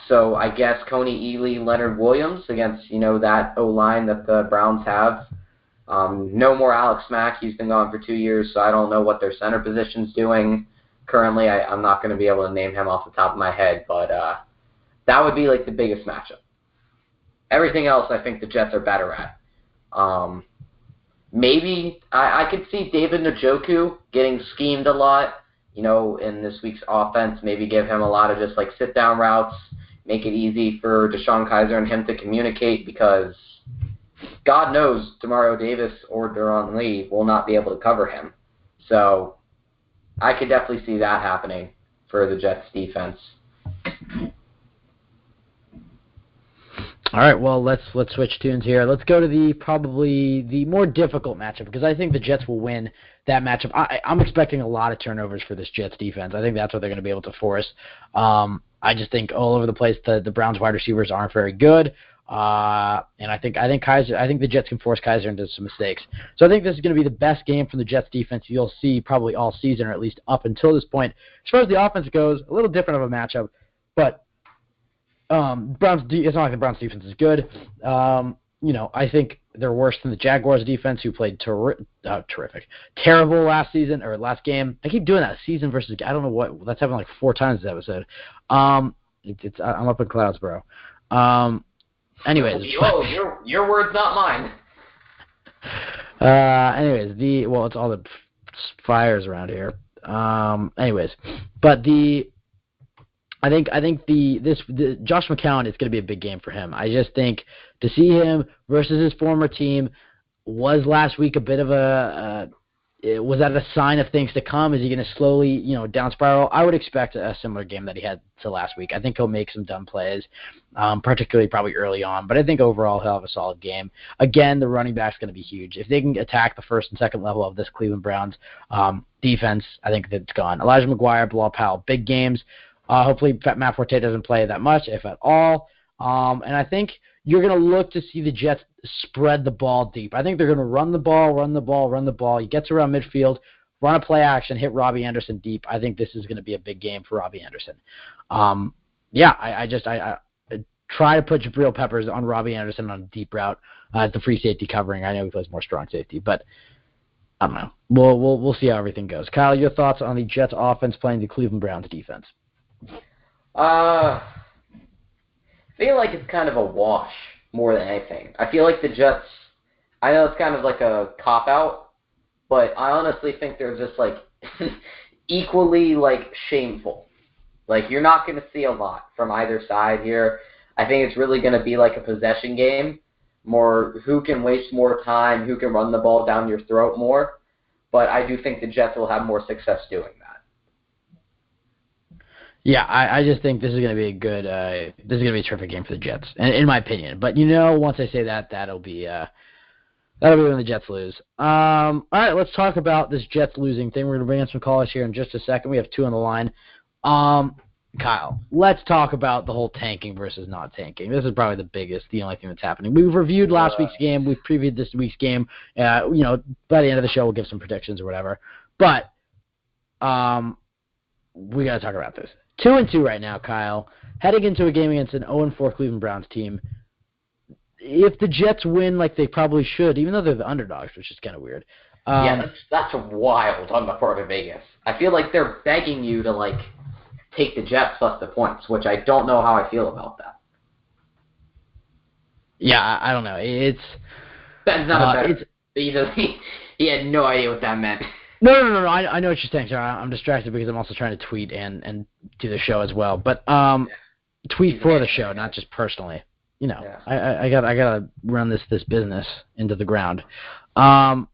So I guess Coney Ealy, Leonard Williams against that O-line that the Browns have. No more Alex Mack. He's been gone for 2 years, so I don't know what their center position's doing. Currently, I'm not going to be able to name him off the top of my head, but that would be the biggest matchup. Everything else, I think the Jets are better at. Maybe I could see David Njoku getting schemed a lot, in this week's offense. Maybe give him a lot of just sit-down routes, make it easy for DeShone Kizer and him to communicate, because God knows Demario Davis or Duron Lee will not be able to cover him. So I could definitely see that happening for the Jets defense.
All right, well, let's switch tunes here. Let's go to probably the more difficult matchup, because I think the Jets will win that matchup. I'm expecting a lot of turnovers for this Jets defense. I think that's what they're going to be able to force. I just think all over the place the Browns wide receivers aren't very good. And I think the Jets can force Kizer into some mistakes. So I think this is going to be the best game from the Jets defense you'll see probably all season, or at least up until this point. As far as the offense goes, a little different of a matchup, but it's not like the Browns defense is good. I think they're worse than the Jaguars defense, who played terrible last game. I keep doing that, season versus. I don't know what that's happened 4 times this episode. I'm up in clouds, bro. Anyways.
Your words, not mine.
It's all the fires around here. But I think Josh McCown is going to be a big game for him. I just think to see him versus his former team was last week a bit of was that a sign of things to come? Is he going to slowly, down spiral? I would expect a similar game that he had to last week. I think he'll make some dumb plays, particularly probably early on. But I think overall he'll have a solid game. Again, the running back's going to be huge. If they can attack the first and second level of this Cleveland Browns defense, I think that's gone. Elijah McGuire, Bilal Powell, big games. Hopefully Matt Forte doesn't play that much, if at all. And I think you're going to look to see the Jets spread the ball deep. I think they're going to run the ball. He gets around midfield, run a play action, hit Robbie Anderson deep. I think this is going to be a big game for Robbie Anderson. I try to put Jabril Peppers on Robbie Anderson on a deep route as the free safety covering. I know he plays more strong safety, but I don't know. We'll see how everything goes. Kyle, your thoughts on the Jets offense playing the Cleveland Browns defense?
I feel like it's kind of a wash more than anything. I feel like the Jets, I know it's kind of like a cop-out, but I honestly think they're just equally shameful. You're not going to see a lot from either side here. I think it's really going to be a possession game, more who can waste more time, who can run the ball down your throat more. But I do think the Jets will have more success doing that.
Yeah, I just think this is going to be a terrific game for the Jets, in my opinion. But once I say that, that'll be when the Jets lose. All right, let's talk about this Jets losing thing. We're going to bring in some callers here in just a second. We have 2 on the line. Kyle, let's talk about the whole tanking versus not tanking. This is probably the only thing that's happening. We've reviewed last week's game. We've previewed this week's game. By the end of the show, we'll give some predictions or whatever. But we got to talk about this. 2-2 right now, Kyle. Heading into a game against an 0-4 Cleveland Browns team. If the Jets win like they probably should, even though they're the underdogs, which is kind of weird.
That's wild on the part of Vegas. I feel like they're begging you to take the Jets plus the points, which I don't know how I feel about that.
Yeah, I don't know.
Ben's not a better. He had no idea what that meant.
No. I know what you're saying. Sorry, I'm distracted because I'm also trying to tweet and do the show as well. But tweet for the show, not just personally. You know, yeah. I gotta run this business into the ground. That's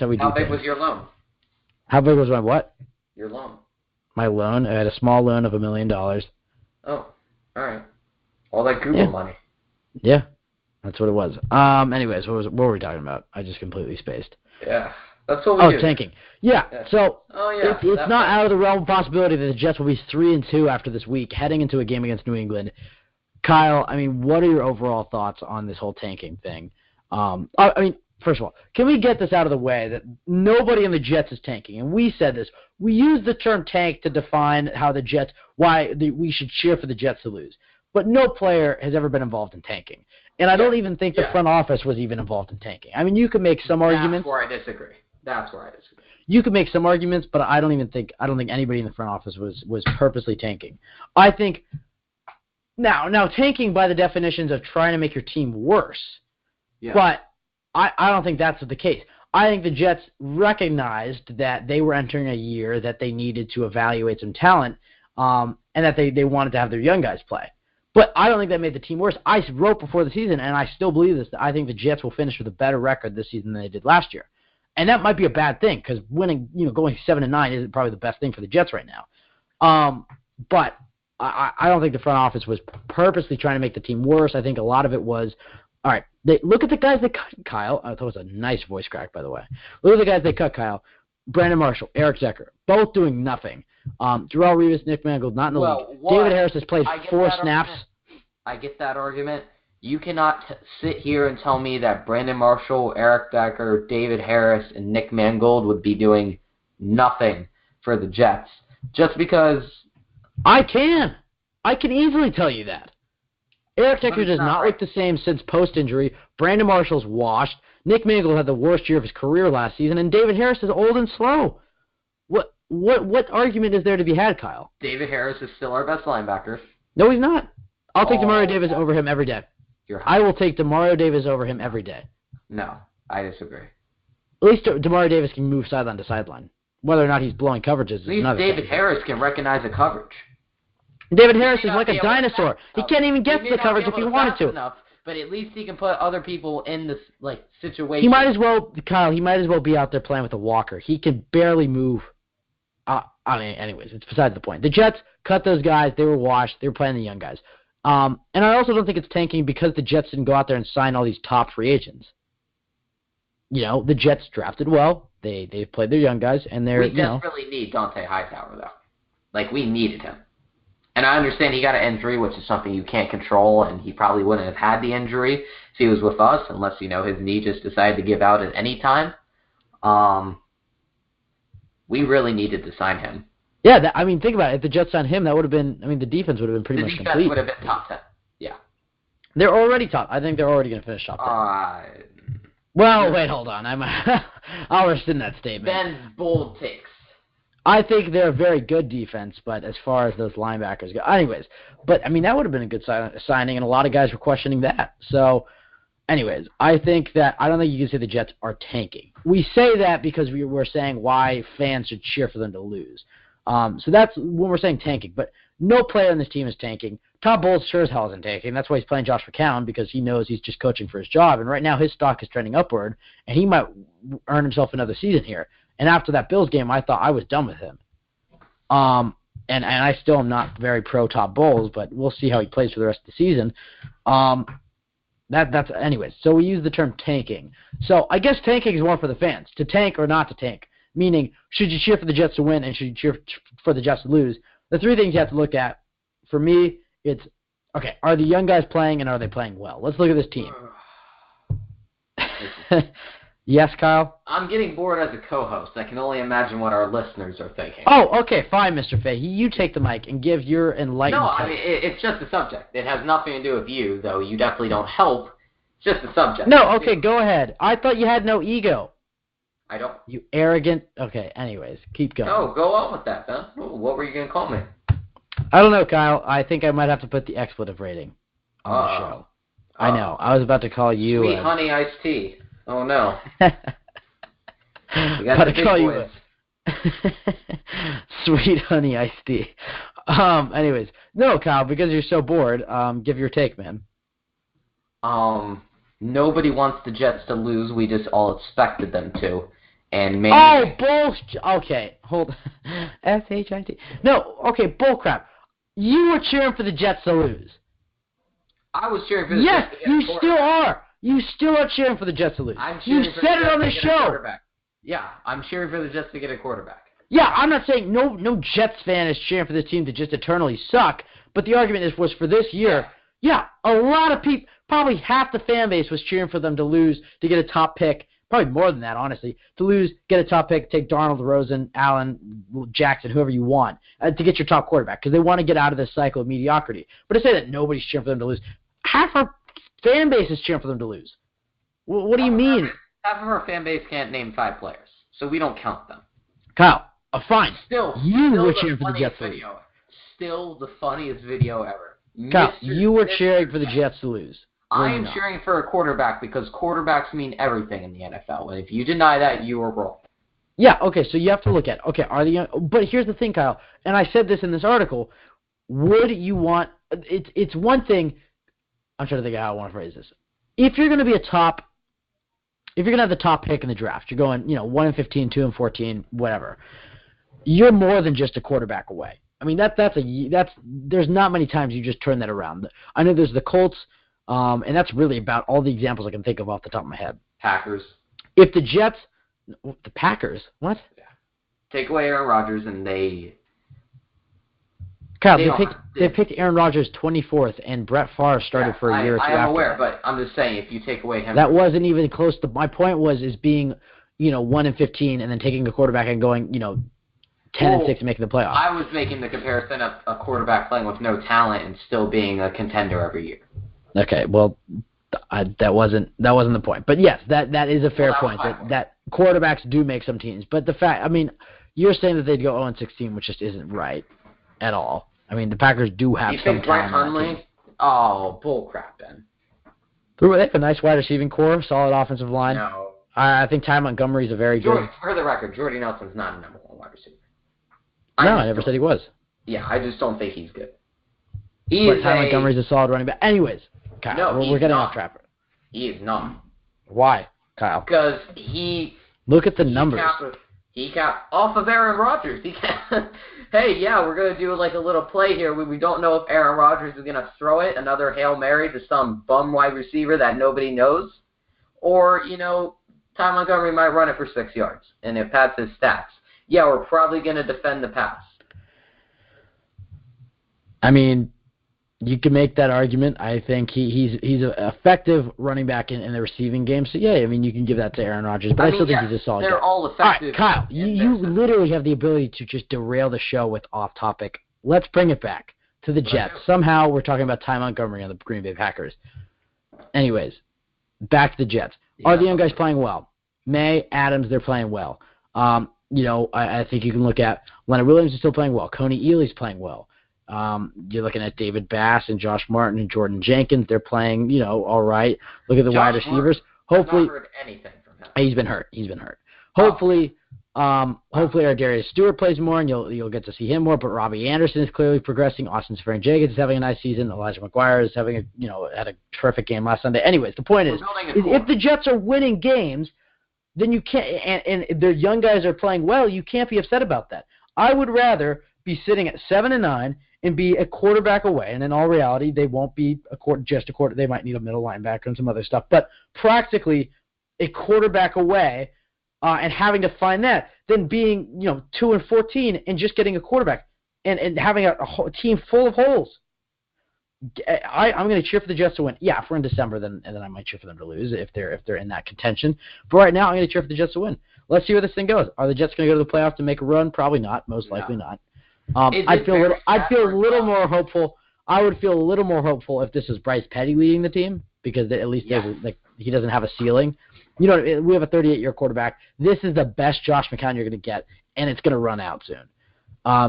how we do.
How big
things.
Was your loan?
How big was my what?
Your loan.
My loan. I had a small loan of $1 million.
Oh, all right. All that Google money.
Yeah, that's what it was. Anyways, what were we talking about? I just completely spaced.
Yeah, that's what we do.
Tanking. Yeah. So it's not out of the realm of possibility that the Jets will be 3-2 after this week, heading into a game against New England. Kyle, I mean, what are your overall thoughts on this whole tanking thing? I mean, first of all, can we get this out of the way that nobody in the Jets is tanking? And we said this. We used the term tank to define how the Jets, we should cheer for the Jets to lose. But no player has ever been involved in tanking. And I don't even think the front office was even involved in tanking. I mean, you could make some arguments.
That's where I disagree.
You could make some arguments, but I don't think anybody in the front office was purposely tanking. I think now tanking by the definitions of trying to make your team worse. Yeah. But I don't think that's the case. I think the Jets recognized that they were entering a year that they needed to evaluate some talent, and that they wanted to have their young guys play. But I don't think that made the team worse. I wrote before the season, and I still believe this, that I think the Jets will finish with a better record this season than they did last year. And that might be a bad thing, because winning, going 7-9 isn't probably the best thing for the Jets right now. But I don't think the front office was purposely trying to make the team worse. I think a lot of it was, all right, look at the guys they cut, Kyle. I thought it was a nice voice crack, by the way. Look at the guys they cut, Kyle. Brandon Marshall, Eric Decker, both doing nothing. Darrelle Revis, Nick Mangold, not in the league. David Harris has played 4 snaps.
I get that argument. You cannot sit here and tell me that Brandon Marshall, Eric Decker, David Harris, and Nick Mangold would be doing nothing for the Jets just because.
I can easily tell you that. Eric Decker does not look the same since post-injury. Brandon Marshall's washed. Nick Mangold had the worst year of his career last season, and David Harris is old and slow. What argument is there to be had, Kyle?
David Harris is still our best linebacker.
No, he's not. I'll take Demario Davis over him every day. I will take Demario Davis over him every day.
No, I disagree.
At least Demario Davis can move sideline to sideline. Whether or not he's blowing coverages is another thing.
At least David Harris can recognize a coverage.
David Harris is like a dinosaur. He can't even get to the coverage if he wanted to.
Enough, but at least he can put other people in this situation.
He might as well, Kyle. He might as well be out there playing with a walker. He can barely move. Anyways, it's besides the point. The Jets cut those guys. They were washed. They were playing the young guys. And I also don't think it's tanking because the Jets didn't go out there and sign all these top free agents. The Jets drafted well. They played their young guys, and they're
We desperately need Dante Hightower though. We needed him. And I understand he got an injury, which is something you can't control, and he probably wouldn't have had the injury if he was with us, unless his knee just decided to give out at any time. We really needed to sign him.
Yeah, think about it. If the Jets signed him, that would have been. The defense would have been pretty much complete.
The defense would have been top 10. Yeah.
They're already top. I think they're already going to finish top 10. Well, wait, hold on. I'll rescind that statement.
Ben's bold takes.
I think they're a very good defense, but as far as those linebackers go, anyways. But that would have been a good signing, and a lot of guys were questioning that. So, anyways, I don't think you can say the Jets are tanking. We say that because we're saying why fans should cheer for them to lose. So that's when we're saying tanking. But no player on this team is tanking. Todd Bowles sure as hell isn't tanking. That's why he's playing Josh McCown, because he knows he's just coaching for his job. And right now his stock is trending upward, and he might earn himself another season here. And after that Bills game, I thought I was done with him. And I still am not very pro Todd Bowles, but we'll see how he plays for the rest of the season. That's anyways. So we use the term tanking. So I guess tanking is more for the fans, to tank or not to tank. Meaning, should you cheer for the Jets to win and should you cheer for the Jets to lose? The 3 things you have to look at, for me, it's, okay, are the young guys playing and are they playing well? Let's look at this team. Yes, Kyle?
I'm getting bored as a co-host. I can only imagine what our listeners are thinking.
Oh, okay, fine, Mr. Fahey. You take the mic and give your enlightened take.
It's just a subject. It has nothing to do with you, though. You definitely don't help. It's just a subject.
No, okay, go ahead. I thought you had no ego.
I don't.
You arrogant. Okay, anyways, keep going.
No, go on with that, then. What were you going to call me?
I don't know, Kyle. I think I might have to put the expletive rating on the show. I know. I was about to call you.
Sweet honey iced tea. Oh, no.
About to call you Sweet honey iced tea. Anyways, no, Kyle, because you're so bored, give your take, man.
Nobody wants the Jets to lose. We just all expected them to. And maybe...
Oh, bullshit. Okay, hold. S-H-I-T. No, okay, bullcrap. You were cheering for the Jets to lose.
I was cheering for the Jets to get a quarterback.
Yes, you still are. You still are cheering for the Jets to lose. You said it on the show.
Yeah, I'm cheering for the Jets to get a quarterback.
Yeah, I'm not saying no Jets fan is cheering for this team to just eternally suck, but the argument was for this year, yeah, a lot of people, probably half the fan base was cheering for them to lose, to get a top pick, probably more than that, honestly, to lose, get a top pick, take Darnold, Rosen, Allen, Jackson, whoever you want, to get your top quarterback, because they want to get out of this cycle of mediocrity. But to say that nobody's cheering for them to lose, half our fan base is cheering for them to lose. What do you mean?
Half of our fan base can't name 5 players, so we don't count them.
Kyle, fine.
You
were cheering for the Jets to lose.
Still the funniest video ever.
Kyle, you were cheering for the Jets to lose.
I am cheering for a quarterback because quarterbacks mean everything in the NFL. And if you deny that, you are wrong.
Yeah, okay, so you have to look at, but here's the thing, Kyle, and I said this in this article, would you want, it's one thing, I'm trying to think of how I want to phrase this. If you're going to be if you're going to have the top pick in the draft, you're going, 1-15, 2-14, whatever, you're more than just a quarterback away. I mean, there's not many times you just turn that around. I know there's the Colts, and that's really about all the examples I can think of off the top of my head.
Packers.
If the Jets, the Packers, what?
Yeah. Take away Aaron Rodgers, and
Kyle, they picked Aaron Rodgers 24th, and Brett Favre started for a year or two after.
I am aware, but I'm just saying, if you take away him,
that wasn't even close to. My point was being, 1-15, and then taking a quarterback and going, 10-6 and making the playoffs.
I was making the comparison of a quarterback playing with no talent and still being a contender every year.
Okay, well, that wasn't the point. But yes, that is a fair point. That quarterbacks do make some teams. But the fact, you're saying that they'd go 0-16, which just isn't right at all. I mean, the Packers do have some talent.
Brett Hundley? Oh, bullcrap, Ben.
They have a nice wide receiving core, solid offensive line.
No.
I think Ty Montgomery is a very good.
For the record, Jordy Nelson's not a number 1 wide receiver.
I never said he was.
Yeah, I just don't think he's good.
Ty Montgomery's a solid running back. Anyways, Kyle, we're getting off track.
He is not.
Why, Kyle?
Because
look at the numbers.
He got off of Aaron Rodgers. Hey, we're going to do like a little play here. We don't know if Aaron Rodgers is going to throw it, another Hail Mary to some bum wide receiver that nobody knows. Or, Ty Montgomery might run it for 6 yards. And if that's his stats, we're probably going to defend the pass.
I mean, you can make that argument. I think he's an effective running back in the receiving game. So, you can give that to Aaron Rodgers. But I still think he's a solid guy.
They're all effective.
All right, Kyle, you literally have the ability to just derail the show with off-topic. Let's bring it back to the Jets. Somehow we're talking about Ty Montgomery on the Green Bay Packers. Anyways, back to the Jets. Are the young guys playing well? May, Adams, they're playing well. I think you can look at Leonard Williams is still playing well. Coney Ealy's playing well. You're looking at David Bass and Josh Martin and Jordan Jenkins. They're playing, all right. Look at the wide receivers. Hopefully,
I've not heard anything from him.
He's been hurt. Hopefully, Ardarius Stewart plays more, and you'll get to see him more. But Robbie Anderson is clearly progressing. Austin Seferian-Jenkins is having a nice season. Elijah McGuire is having had a terrific game last Sunday. Anyways, the point is if the Jets are winning games, then you can't, and their young guys are playing well, you can't be upset about that. I would rather be sitting at 7-9 and be a quarterback away, and in all reality, they won't be just a quarter. They might need a middle linebacker and some other stuff, but practically a quarterback away and having to find that than being 2-14 and just getting a quarterback and having a whole team full of holes. I'm going to cheer for the Jets to win. Yeah, if we're in December, then I might cheer for them to lose if they're in that contention. But right now, I'm going to cheer for the Jets to win. Let's see where this thing goes. Are the Jets going to go to the playoffs to make a run? Probably not. Most likely not. I'd feel a little more hopeful. I would feel a little more hopeful if this is Bryce Petty leading the team because at least he doesn't have a ceiling. We have a 38-year quarterback. This is the best Josh McCown you're going to get, and it's going to run out soon.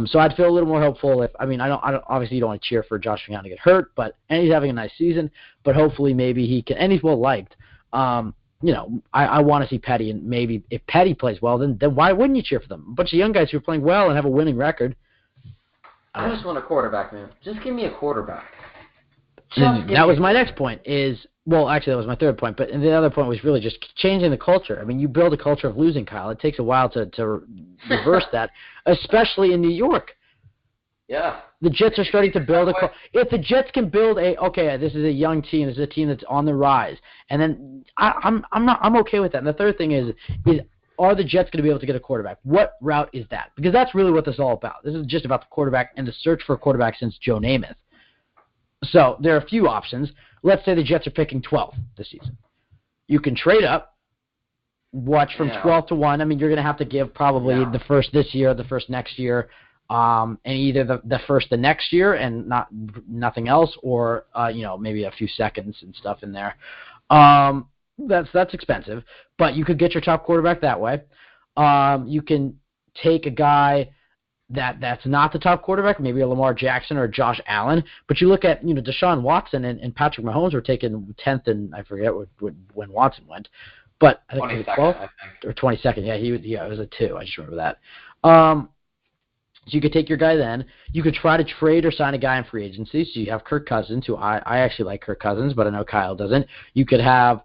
So I'd feel a little more hopeful if I don't obviously you don't want to cheer for Josh McCown to get hurt, and he's having a nice season, but hopefully maybe he can, and he's well liked. I want to see Petty, and maybe if Petty plays well, then why wouldn't you cheer for them? A bunch of young guys who are playing well and have a winning record.
I just want a quarterback, man. Just give me a quarterback.
That was my next point well, actually, that was my third point, but the other point was really just changing the culture. I mean, you build a culture of losing, Kyle. It takes a while to reverse that, especially in New York.
Yeah.
The Jets are starting to build if the Jets can build this is a young team, this is a team that's on the rise, and then I'm okay with that. And the third thing is are the Jets going to be able to get a quarterback? What route is that? Because that's really what this is all about. This is just about the quarterback and the search for a quarterback since Joe Namath. So there are a few options. Let's say the Jets are picking 12th this season. You can trade up, watch from 12 to 1. I mean, you're going to have to give probably the first this year, the first next year, and either the first the next year and nothing else, or maybe a few seconds and stuff in there. That's expensive, but you could get your top quarterback that way. You can take a guy that's not the top quarterback, maybe a Lamar Jackson or a Josh Allen, but you look at Deshaun Watson and Patrick Mahomes were taken 10th, and I forget when Watson went, but I think it was 12th or 22nd. Yeah, it was a 2. I just remember that. So you could take your guy then. You could try to trade or sign a guy in free agency. So you have Kirk Cousins, who I actually like Kirk Cousins, but I know Kyle doesn't. You could have,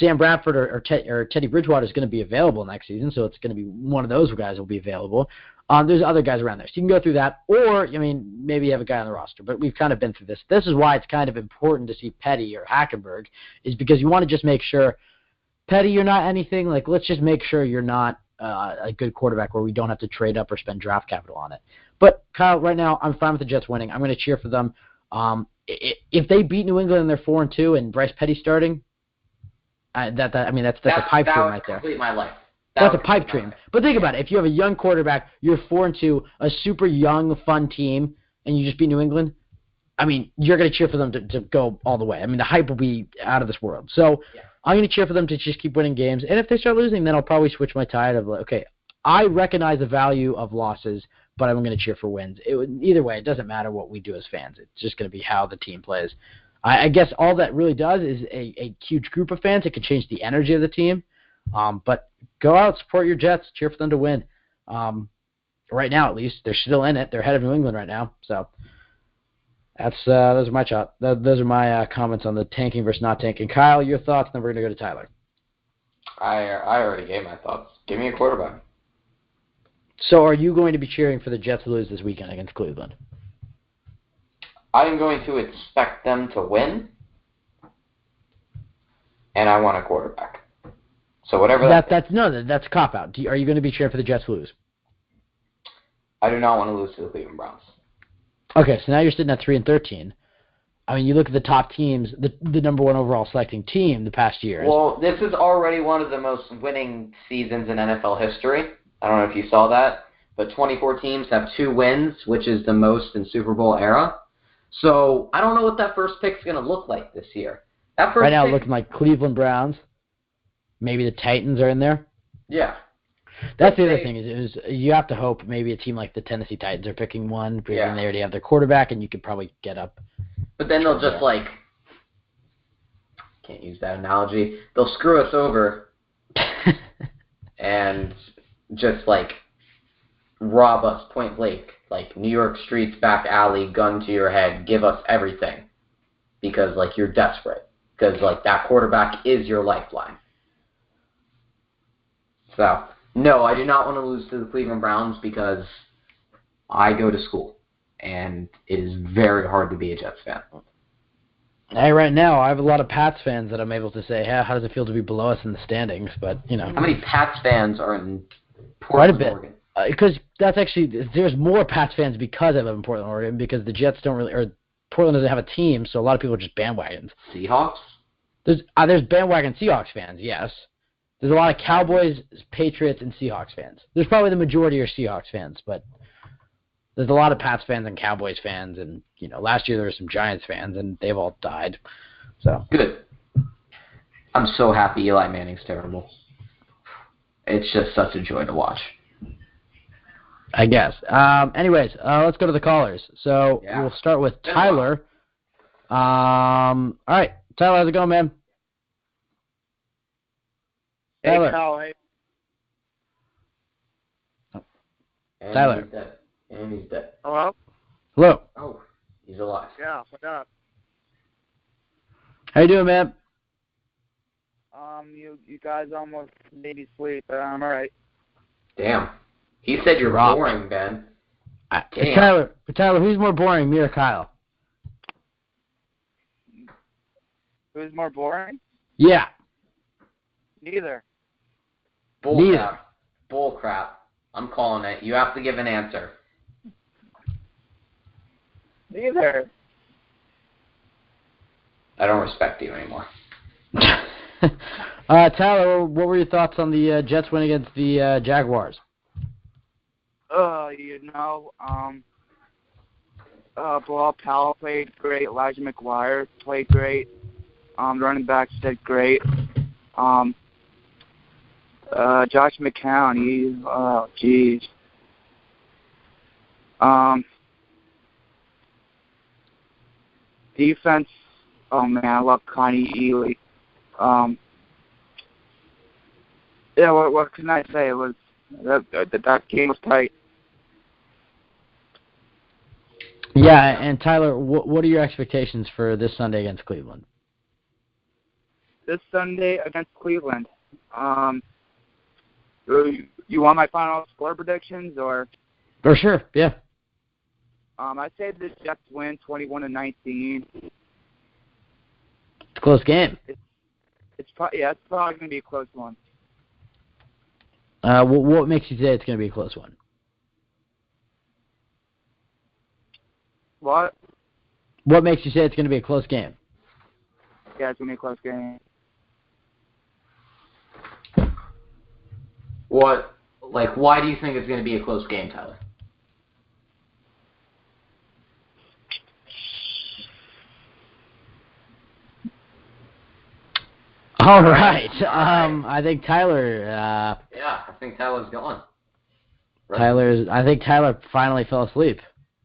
Sam Bradford or Teddy Bridgewater is going to be available next season, so it's going to be one of those guys will be available. There's other guys around there. So you can go through that, or, maybe you have a guy on the roster. But we've kind of been through this. This is why it's kind of important to see Petty or Hackenberg, is because you want to just make sure, Petty, you're not anything. Like, let's just make sure you're not a good quarterback where we don't have to trade up or spend draft capital on it. But, Kyle, right now, I'm fine with the Jets winning. I'm going to cheer for them. If they beat New England and they're 4-2 and Bryce Petty starting, that's a pipe dream right there.
Complete my life.
That's a pipe dream. But think about it. If you have a young quarterback, you're 4-2, a super young, fun team, and you just beat New England, you're going to cheer for them to go all the way. The hype will be out of this world. So I'm going to cheer for them to just keep winning games. And if they start losing, then I'll probably switch my tide of, I recognize the value of losses, but I'm going to cheer for wins. Either way, it doesn't matter what we do as fans. It's just going to be how the team plays. I guess all that really does is a huge group of fans. It can change the energy of the team. But go out, support your Jets, cheer for them to win. Right now, at least, they're still in it. They're ahead of New England right now. So those are my comments on the tanking versus not tanking. Kyle, your thoughts, then we're going to go to Tyler.
I already gave my thoughts. Give me a quarterback.
So are you going to be cheering for the Jets to lose this weekend against Cleveland?
I'm going to expect them to win, and I want a quarterback. So whatever
that's a cop-out. Are you going to be cheering for the Jets to lose?
I do not want to lose to the Cleveland Browns.
Okay, so now you're sitting at 3-13. You look at the top teams, the number one overall selecting team the past years.
Well, this is already one of the most winning seasons in NFL history. I don't know if you saw that, but 24 teams have 2 wins, which is the most in Super Bowl era. So I don't know what that first pick's going to look like this year.
Right now, looking like Cleveland Browns. Maybe the Titans are in there.
Yeah.
That's the other thing is you have to hope maybe a team like the Tennessee Titans are picking one because then they already have their quarterback and you could probably get up.
But then they'll just can't use that analogy. They'll screw us over and just rob us point blank. New York streets, back alley, gun to your head, give us everything because you're desperate because that quarterback is your lifeline. So, no, I do not want to lose to the Cleveland Browns because I go to school, and it is very hard to be a Jets fan.
Hey, right now, I have a lot of Pats fans that I'm able to say, hey, how does it feel to be below us in the standings? But,
How many Pats fans are in Portland,
quite a bit.
Oregon?
Because there's more Pats fans because I live in Portland, Oregon, because the Jets don't really, or Portland doesn't have a team, so a lot of people are just bandwagons.
Seahawks?
There's bandwagon Seahawks fans, yes. There's a lot of Cowboys, Patriots, and Seahawks fans. There's probably the majority are Seahawks fans, but there's a lot of Pats fans and Cowboys fans, and last year there were some Giants fans, and they've all died. So
good. I'm so happy Eli Manning's terrible. It's just such a joy to watch.
I guess. Anyways, let's go to the callers. So we'll start with Tyler. All right, Tyler, how's it going, man? Tyler.
Hey, Kyle. Hey.
Tyler.
And he's dead.
Hello?
Hello.
Oh, he's alive.
Yeah, what's up?
How you doing, man?
You guys almost made me sleep, but I'm alright.
Damn. He said you're
Rob.
boring, Ben. Damn.
Tyler, who's more boring, me or Kyle?
Who's more boring?
Yeah.
Neither.
Neither.
Bull crap. I'm calling it. You have to give an answer.
Neither.
I don't respect you anymore.
Tyler, what were your thoughts on the Jets win against the Jaguars?
Bilal Powell played great. Elijah McGuire played great. Running backs did great. Josh McCown, jeez. Defense, oh man, I love Connie Ely. Yeah, what can I say? It was that game was tight.
Yeah, and Tyler, what are your expectations for this Sunday against Cleveland?
This Sunday against Cleveland. You want my final score predictions or?
For sure, yeah.
I'd say the Jets win 21-19.
It's a close game.
It's probably going to be a close one.
What makes you say it's going to be a close one?
What?
What makes you say it's going to be a close game?
Yeah, it's going to be a close game.
Why do you think it's going to be a close game, Tyler?
All right. I think Tyler.
Yeah, I think Tyler's gone.
Right. I think Tyler finally fell asleep.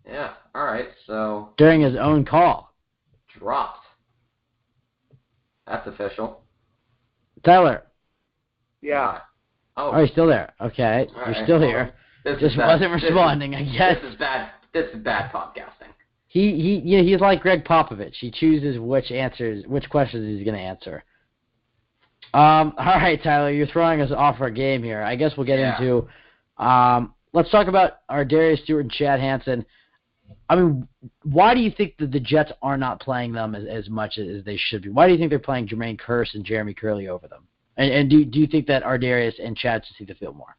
Yeah. All right. So
during his own call.
Dropped. That's official.
Tyler.
Yeah.
Oh,
you're still there. Okay,
all
you're
right.
still here.
Just
wasn't responding, I guess.
This is bad. This is bad podcasting.
He's like Greg Popovich. He chooses which questions he's going to answer. All right, Tyler, you're throwing us off our game here. I guess we'll get into. Let's talk about Ardarius Stewart and Chad Hansen. I mean, why do you think that the Jets are not playing them as much as they should be? Why do you think they're playing Jermaine Kearse and Jeremy Curley over them? And do you think that Ardarius and Chad should see the field more?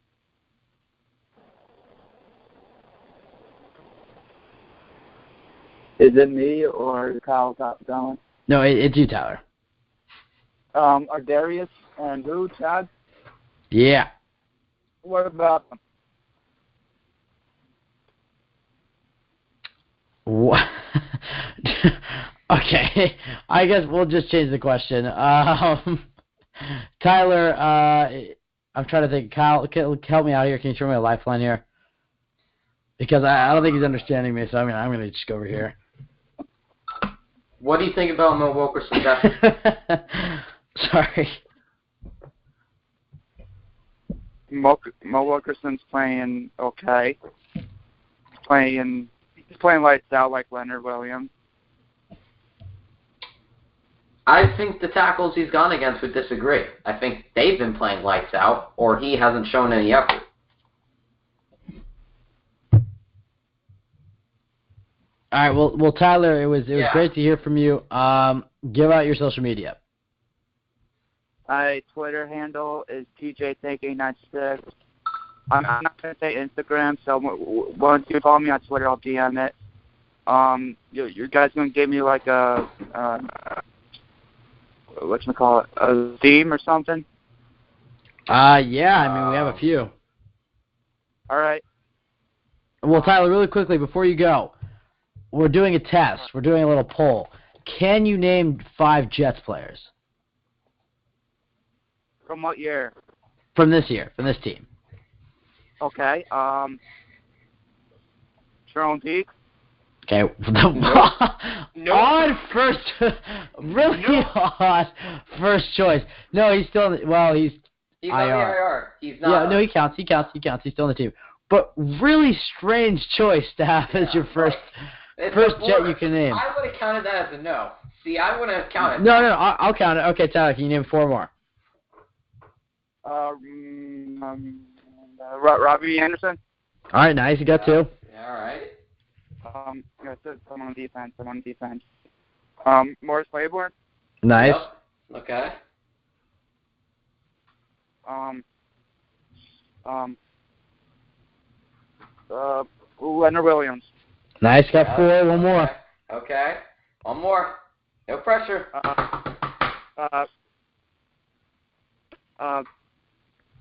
Is it me or is Kyle going?
No, it's you, Tyler.
Ardarius and who, Chad?
Yeah.
What about them?
What? Okay, I guess we'll just change the question. Tyler, I'm trying to think. Kyle, help me out here. Can you throw me a lifeline here? Because I don't think he's understanding me, so I'm gonna just go over here.
What do you think about Mo Wilkerson's
Sorry.
Mo Wilkerson's playing okay. He's playing lights out like Leonard Williams.
I think the tackles he's gone against would disagree. I think they've been playing lights out, or he hasn't shown any effort.
All right, well, Tyler, it was great to hear from you. Give out your social media.
My Twitter handle is TJThinking96. I'm not going to say Instagram, so once you follow me on Twitter, I'll DM it. You guys going to give me like a whatchamacallit, a theme or something?
Yeah, I mean, we have a few.
All right.
Well, Tyler, really quickly, before you go, we're doing a test. We're doing a little poll. Can you name 5 Jets players?
From what year?
From this year, from this team.
Okay. Jerome Peak.
Okay. Odd first, really odd first choice. No, he's still in the, he's
on the IR. He's not.
Yeah, no, he counts. He's still on the team. But really strange choice to have as your first First Jet you can name.
I would have counted that as a no. See, I wouldn't have counted.
No, I'll count it. Okay, Tyler, can you name 4 more?
Robbie Anderson.
All right, nice. You got 2.
Yeah, all right.
Yeah, someone on defense. Morris Claiborne.
Nice.
Yep. Okay.
Leonard Williams.
Nice. Got 4. One more.
Okay. One more. No pressure.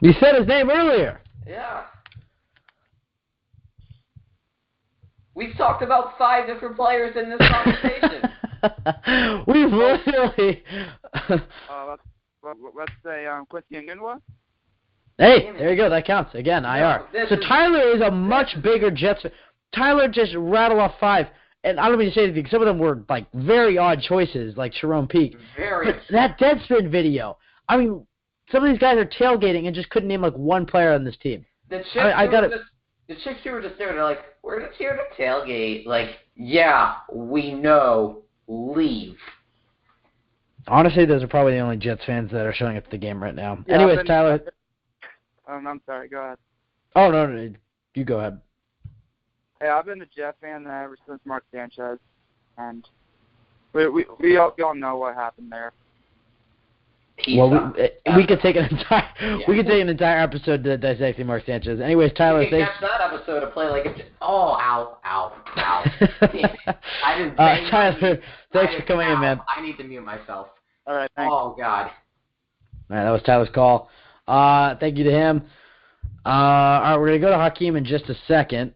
You said his name earlier.
Yeah. We've talked about 5 different players in this conversation.
We've literally.
Let's say Quincy Ngunwa.
Hey, there you go. That counts. Again, IR. So Tyler is a much bigger Jets fan. Tyler just rattled off 5. And I don't mean to say anything. Some of them were, like, very odd choices, like Sharon Peak. But that Deadspin video, I mean, some of these guys are tailgating and just couldn't name, like, one player on this team.
The chicks who were just there, they're like, we're just here to tailgate. Like, yeah, we know. Leave.
Honestly, those are probably the only Jets fans that are showing up at the game right now.
Yeah,
anyways, Tyler.
I'm sorry. Go ahead.
Oh, no. You go ahead.
Hey, I've been a Jet fan ever since Mark Sanchez, and we all know what happened there.
Well, we could take an entire episode to dissect Mark Sanchez. Anyways, Tyler,
you can catch that episode to play like ow. I didn't.
Tyler, thanks for coming in, man.
I need to mute myself.
All right, thanks.
Oh God.
All right, that was Tyler's call. Thank you to him. All right, we're gonna go to Hakeem in just a second.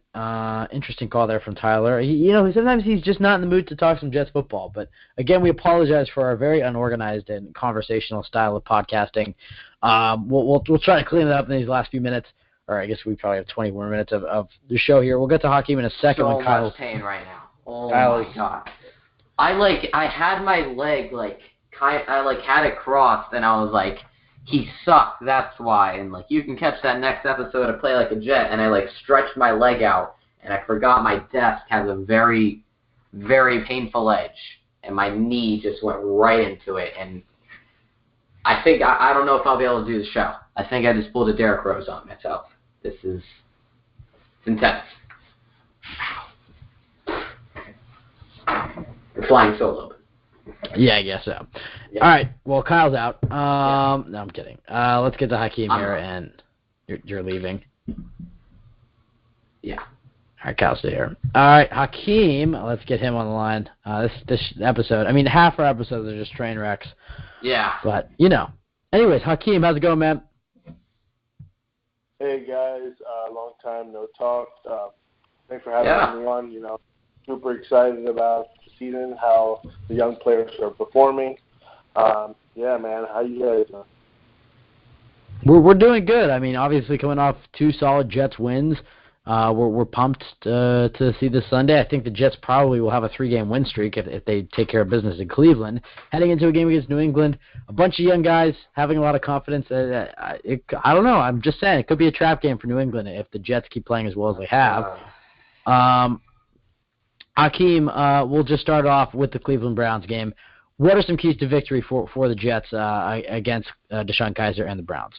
Interesting call there from Tyler. Sometimes he's just not in the mood to talk some Jets football. But again, we apologize for our very unorganized and conversational style of podcasting. We'll try to clean it up in these last few minutes, or I guess we probably have 20 more minutes of the show here. We'll get to Hakeem in a second.
So
when Kyle's
much pain right now. Oh my God. I had my leg I had it crossed, and I was like, he sucked, that's why. And you can catch that next episode of Play Like a Jet, and I stretched my leg out, and I forgot my desk has a very, very painful edge, and my knee just went right into it. And I think I don't know if I'll be able to do the show. I think I just pulled a Derrick Rose on myself. It's intense. We're flying solo.
Yeah, I guess so. Yeah. All right. Well, Kyle's out. No, I'm kidding. Let's get to Hakeem here, and you're leaving.
Yeah.
All right, Kyle's still here. All right, Hakeem. Let's get him on the line. This episode. I mean, half our episodes are just train wrecks.
Yeah.
But Anyways, Hakeem, how's it going, man?
Hey guys, long time no talk. Thanks for having me on. Super excited about the season, how the young players are performing. Yeah, man, how you guys doing?
We're doing good. I mean, obviously coming off 2 solid Jets wins. We're pumped to see this Sunday. I think the Jets probably will have a 3-game win streak if they take care of business in Cleveland. Heading into a game against New England, a bunch of young guys having a lot of confidence. I don't know. I'm just saying it could be a trap game for New England if the Jets keep playing as well as they have. Hakeem, we'll just start off with the Cleveland Browns game. What are some keys to victory for the Jets against Deshaun Kaiser and the Browns?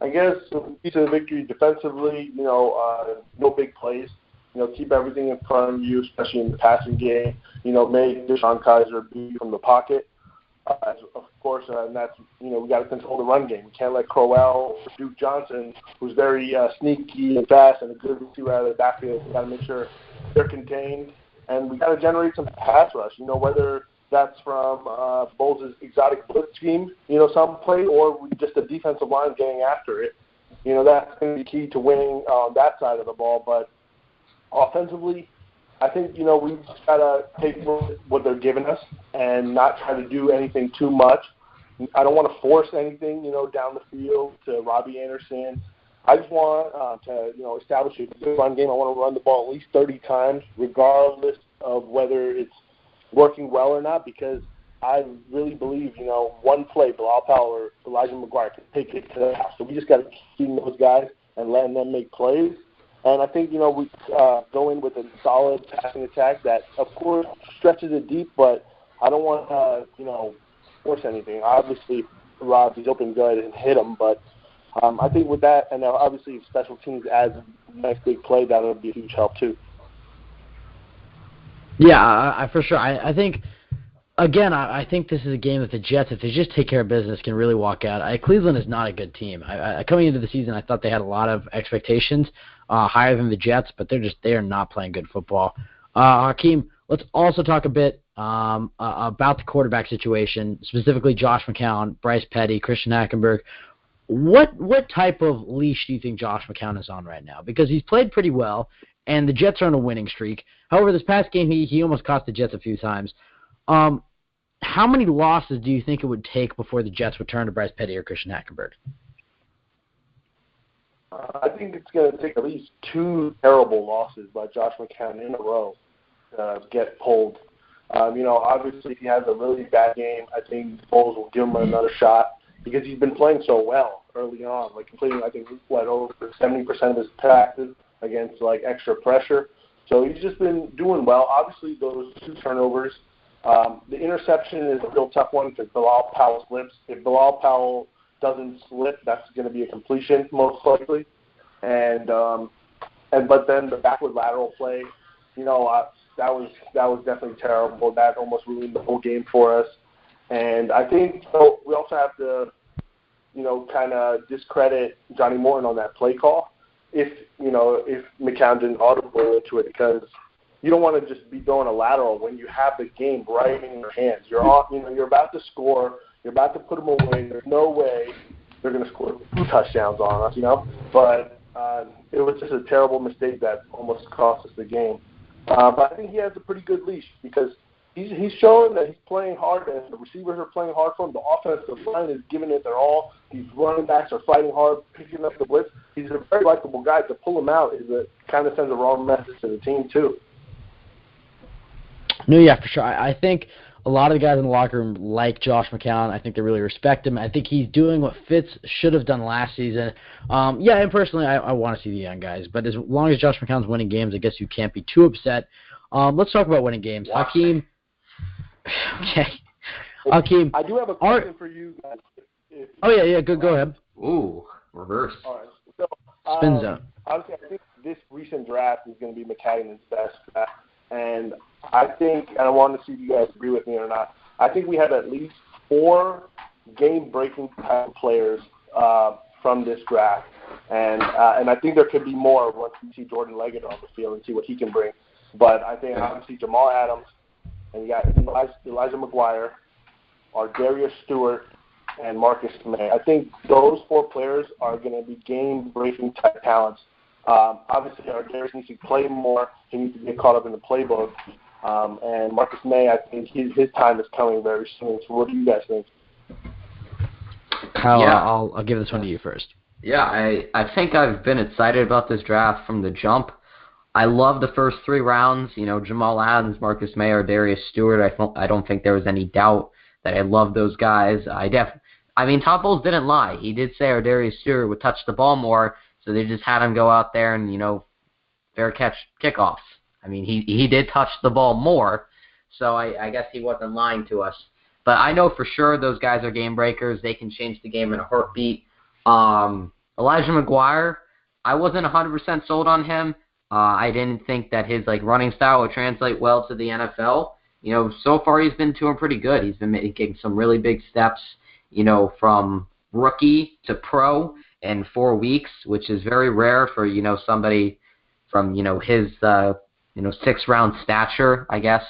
I guess the key to the victory defensively, no big plays. Keep everything in front of you, especially in the passing game. Make Deshaun Kaiser beat from the pocket. Of course, and that's, we got to control the run game. We can't let Crowell or Duke Johnson, who's very sneaky and fast and a good receiver out of the backfield. We got to make sure they're contained. And we got to generate some pass rush, whether that's from Bowles' exotic blitz scheme, some play, or just the defensive line getting after it. That's going to be key to winning on that side of the ball. But offensively, I think, we just got to take what they're giving us and not try to do anything too much. I don't want to force anything, down the field to Robbie Anderson. I just want to, establish a good run game. I want to run the ball at least 30 times, regardless of whether it's working well or not, because I really believe, one play, Bilal Powell or Elijah McGuire can take it to the house. So we just got to keep those guys and letting them make plays. And I think, we go in with a solid passing attack that, of course, stretches it deep, but I don't want to, force anything. Obviously, Rob, he's open good and hit him, but I think with that, and obviously if special teams adds a nice big play, that would be a huge help too.
Yeah, I for sure. I think, again, I think this is a game that the Jets, if they just take care of business, can really walk out. Cleveland is not a good team. Coming into the season, I thought they had a lot of expectations higher than the Jets, but they are not playing good football. Hakeem, let's also talk a bit about the quarterback situation, specifically Josh McCown, Bryce Petty, Christian Hackenberg. What type of leash do you think Josh McCown is on right now? Because he's played pretty well, and the Jets are on a winning streak. However, this past game, he almost cost the Jets a few times. How many losses do you think it would take before the Jets would turn to Bryce Petty or Christian Hackenberg?
I think it's going to take at least 2 terrible losses by Josh McCown in a row to get pulled. Obviously, if he has a really bad game, I think Foles will give him another shot because he's been playing so well early on, like completing, I think, over 70% of his passes against, extra pressure. So he's just been doing well. Obviously, those 2 turnovers. The interception is a real tough one because Bilal Powell slips. If Bilal Powell doesn't slip, that's going to be a completion most likely. But then the backward lateral play, that was definitely terrible. That almost ruined the whole game for us. And I think we also have to, kind of discredit Johnny Morton on that play call if McCown didn't audible to it, because you don't want to just be throwing a lateral when you have the game right in your hands. You're about to score. You're about to put them away. There's no way they're going to score 2 touchdowns on us, But it was just a terrible mistake that almost cost us the game. But I think he has a pretty good leash because he's showing that he's playing hard and the receivers are playing hard for him. The offensive line is giving it their all. These running backs are fighting hard, picking up the blitz. He's a very likable guy. To pull him out kind of sends a wrong message to the team too.
No, yeah, for sure. I think a lot of the guys in the locker room like Josh McCown. I think they really respect him. I think he's doing what Fitz should have done last season. And personally, I want to see the young guys. But as long as Josh McCown's winning games, I guess you can't be too upset. Let's talk about winning games.
Wow.
Hakeem. Okay. Hakeem.
I do have a question for you guys.
Go ahead.
Ooh, reverse.
All right. So,
Spin zone.
Honestly, I think this recent draft is going to be McCagnon's best draft. And I think, and I want to see if you guys agree with me or not, I think we have at least 4 game-breaking type players from this draft. And I think there could be more once we see Jordan Leggett on the field and see what he can bring. But I think obviously Jamal Adams, and you got Elijah McGuire, Ardarius Stewart, and Marcus May. I think those 4 players are going to be game-breaking type talents. Obviously, Ardarius needs to play more. He needs to get caught up in the playbook. And Marcus May, I think his time is coming very soon. So what do you guys think?
Kyle, I'll give this one to you first.
Yeah, I think I've been excited about this draft from the jump. I love the first 3 rounds. Jamal Adams, Marcus May, Ardarius Stewart. I don't think there was any doubt that I love those guys. Todd Bowles didn't lie. He did say Ardarius Stewart would touch the ball more, so they just had him go out there and, fair catch kickoffs. He did touch the ball more, so I guess he wasn't lying to us. But I know for sure those guys are game breakers. They can change the game in a heartbeat. Elijah McGuire, I wasn't 100% sold on him. I didn't think that his running style would translate well to the NFL. So far he's been doing pretty good. He's been making some really big steps, from rookie to pro in 4 weeks, which is very rare for, somebody from, his, 6-round stature, I guess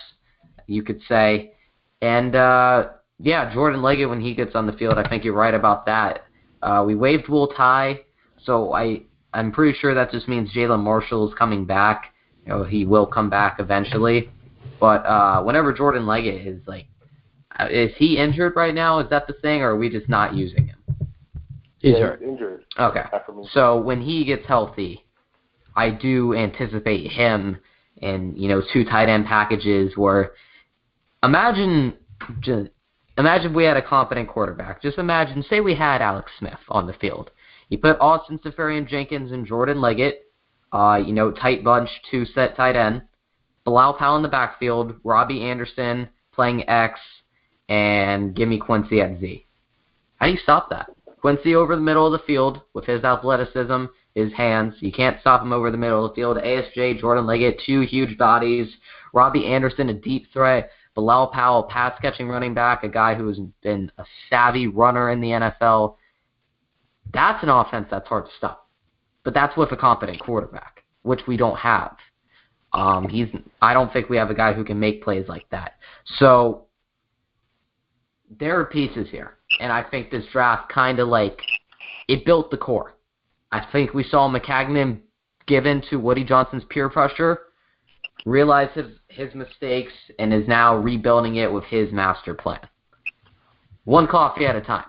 you could say. And, Jordan Leggett, when he gets on the field, I think you're right about that. We waived Will Tye, so I'm pretty sure that just means Jalen Marshall is coming back. He will come back eventually. But whenever Jordan Leggett is he injured right now? Is that the thing, or are we just not using him?
He's hurt.
Injured.
Okay. So when he gets healthy, I do anticipate him and 2 tight end packages where imagine we had a competent quarterback. Just imagine, say we had Alex Smith on the field. You put Austin Seferian-Jenkins and Jordan Leggett. Tight bunch, 2-set tight end. Bilal Powell in the backfield, Robbie Anderson playing X, and give me Quincy at Z. How do you stop that? Quincy over the middle of the field with his athleticism, his hands. You can't stop him over the middle of the field. ASJ, Jordan Leggett, 2 huge bodies. Robbie Anderson, a deep threat. Bilal Powell, pass-catching running back, a guy who has been a savvy runner in the NFL. That's an offense that's hard to stop. But that's with a competent quarterback, which we don't have. I don't think we have a guy who can make plays like that. So there are pieces here. And I think this draft kind of it built the core. I think we saw McCagnon give in to Woody Johnson's peer pressure, realize his mistakes, and is now rebuilding it with his master plan. One coffee at a time.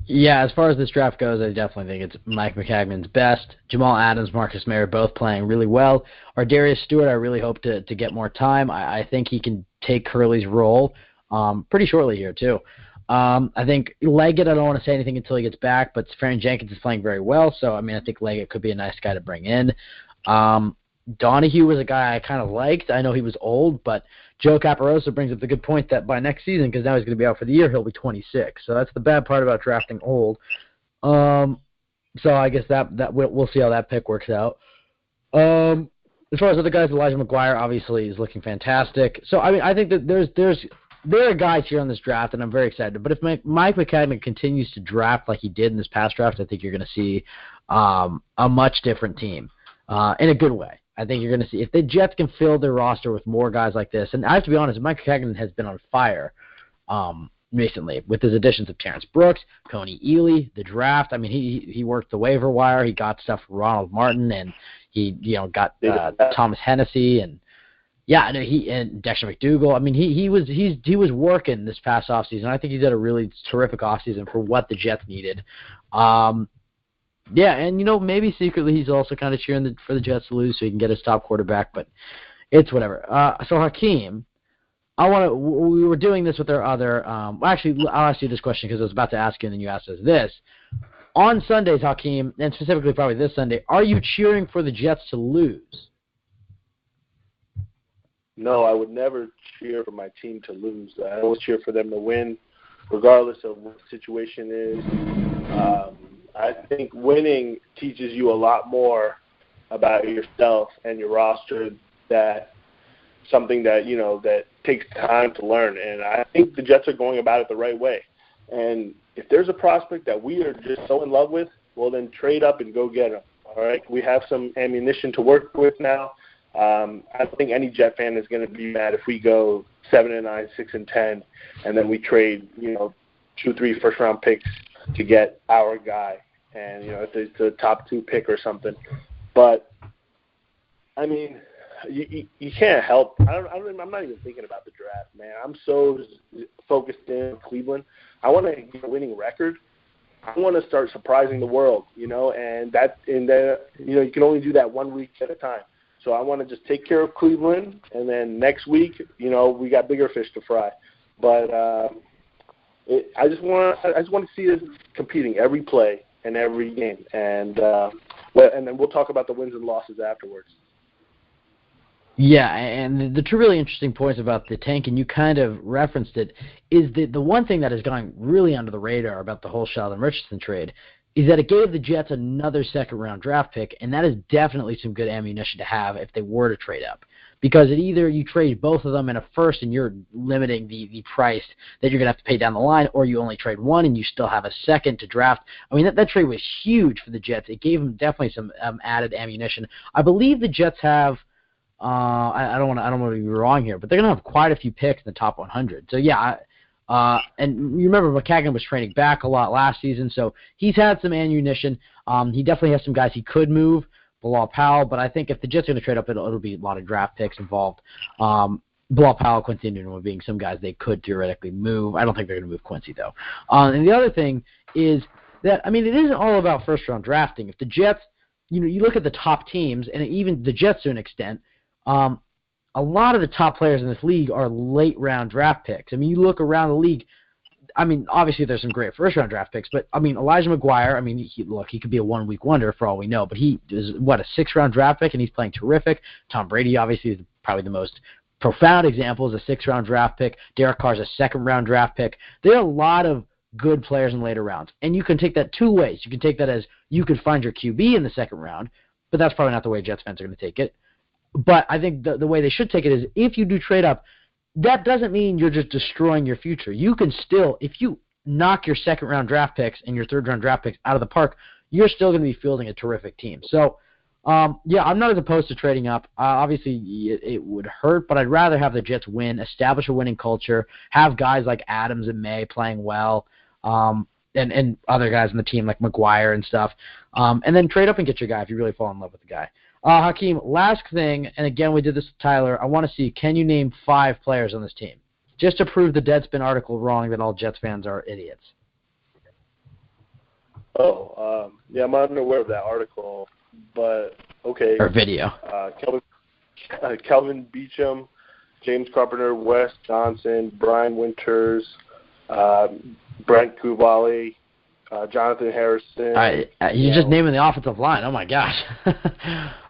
Yeah, as far as this draft goes, I definitely think it's Mike McCagnon's best. Jamal Adams, Marcus Mayer both playing really well. Ardarius Stewart, I really hope to get more time. I think he can take Curley's role pretty shortly here, too. I think Leggett, I don't want to say anything until he gets back, but Safarian Jenkins is playing very well, so, I think Leggett could be a nice guy to bring in. Donahue was a guy I kind of liked. I know he was old, but Joe Caparosa brings up the good point that by next season, because now he's going to be out for the year, he'll be 26. So that's the bad part about drafting old. So I guess that we'll see how that pick works out. As far as other guys, Elijah McGuire obviously is looking fantastic. So I think that there are guys here on this draft, and I'm very excited. But if Mike McCagnon continues to draft like he did in this past draft, I think you're going to see a much different team in a good way. I think you're going to see if the Jets can fill their roster with more guys like this. And I have to be honest, Mike McCagnon has been on fire recently with his additions of Terrence Brooks, Coney Ely, the draft. He worked the waiver wire. He got stuff for Ronald Martin, and he got Thomas Hennessy and. Yeah, and Dexter McDougal. He was working this past offseason. I think he's had a really terrific offseason for what the Jets needed. Yeah, and maybe secretly he's also kind of cheering for the Jets to lose so he can get his top quarterback, but it's whatever. So Hakeem, we were doing this with our other. Actually, I'll ask you this question because I was about to ask you, and then you asked us this. On Sundays, Hakeem, and specifically probably this Sunday, are you cheering for the Jets to lose?
No, I would never cheer for my team to lose. I always cheer for them to win, regardless of what the situation is. I think winning teaches you a lot more about yourself and your roster. That something that that takes time to learn. And I think the Jets are going about it the right way. And if there's a prospect that we are just so in love with, well, then trade up and go get him. All right, we have some ammunition to work with now. I don't think any Jet fan is going to be mad if we go 7-9, 6-10, and then we trade 2-3 first-round picks to get our guy, and if it's a top 2 pick or something. But you can't help. I'm not even thinking about the draft, man. I'm so focused in Cleveland. I want to get a winning record. I want to start surprising the world, and you can only do that 1 week at a time. So I want to just take care of Cleveland, and then next week, we got bigger fish to fry. But I just want to see us competing every play and every game, and then we'll talk about the wins and losses afterwards.
Yeah, and the two really interesting points about the tank, and you kind of referenced it, is the one thing that has gone really under the radar about the whole Sheldon Richardson trade is that it gave the Jets another second-round draft pick, and that is definitely some good ammunition to have if they were to trade up. Because either you trade both of them in a first and you're limiting the price that you're going to have to pay down the line, or you only trade one and you still have a second to draft. That trade was huge for the Jets. It gave them definitely some added ammunition. I believe the Jets have I don't want to be wrong here, but they're going to have quite a few picks in the top 100. So, yeah, and you remember McCagnon was training back a lot last season, so he's had some ammunition. He definitely has some guys he could move, Bilal Powell, but I think if the Jets are going to trade up, it'll be a lot of draft picks involved. Bilal Powell, Quincy Newton being some guys they could theoretically move. I don't think they're going to move Quincy, though. And the other thing is that, it isn't all about first-round drafting. If the Jets, you look at the top teams, and even the Jets to an extent, a lot of the top players in this league are late-round draft picks. You look around the league, I mean, obviously there's some great first-round draft picks, but, I mean, Elijah McGuire, I mean, he could be a one-week wonder for all we know, but he is, a sixth-round draft pick, and he's playing terrific. Tom Brady, obviously, is probably the most profound example, is a sixth-round draft pick. Derek Carr's a second-round draft pick. There are a lot of good players in later rounds, and you can take that two ways. You can take that as you could find your QB in the second round, but that's probably not the way Jets fans are going to take it. But I think the way they should take it is if you do trade up, that doesn't mean you're just destroying your future. You can still, if you knock your second-round draft picks and your third-round draft picks out of the park, you're still going to be fielding a terrific team. So, yeah, I'm not as opposed to trading up. Obviously, it would hurt, but I'd rather have the Jets win, establish a winning culture, have guys like Adams and May playing well, and other guys on the team like McGuire and stuff, and then trade up and get your guy if you really fall in love with the guy. Hakeem, last thing, and again, we did this with Tyler. I want to see, can you name 5 players on this team? Just to prove the Deadspin article wrong that all Jets fans are idiots.
Yeah, I'm unaware of that article, but okay.
Or video.
Kelvin Beachum, James Carpenter, Wes Johnson, Brian Winters, Brent Kuvali, Jonathan Harrison.
You're just naming the offensive line. Oh my gosh!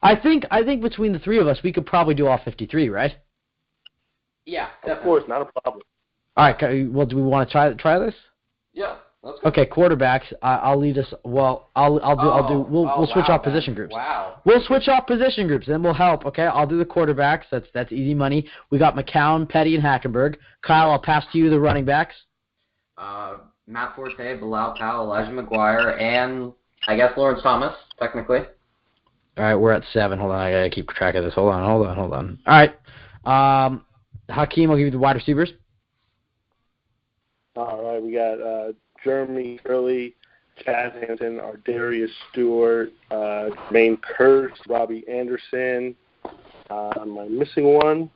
I think between the three of us, we could probably do all 53, right?
Yeah,
definitely. Of course, not a problem.
All right. Well, do we want to try this?
Yeah. Let's go.
Okay, quarterbacks. I'll lead us. Well, we'll switch off position groups.
Wow.
We'll switch off position groups, then we'll help. Okay, I'll do the quarterbacks. That's easy money. We got McCown, Petty, and Hackenberg. Kyle, I'll pass to you the running backs.
Matt Forte, Bilal Powell, Elijah McGuire, and I guess Lawrence Thomas, technically.
All right, we're at 7. Hold on, I gotta keep track of this. Hold on. All right, Hakeem, I'll give you the wide receivers.
All right, we got Jeremy Curley, Chad Hampton, Ardarius Stewart, Jermaine Kearse, Robbie Anderson. Am I missing one?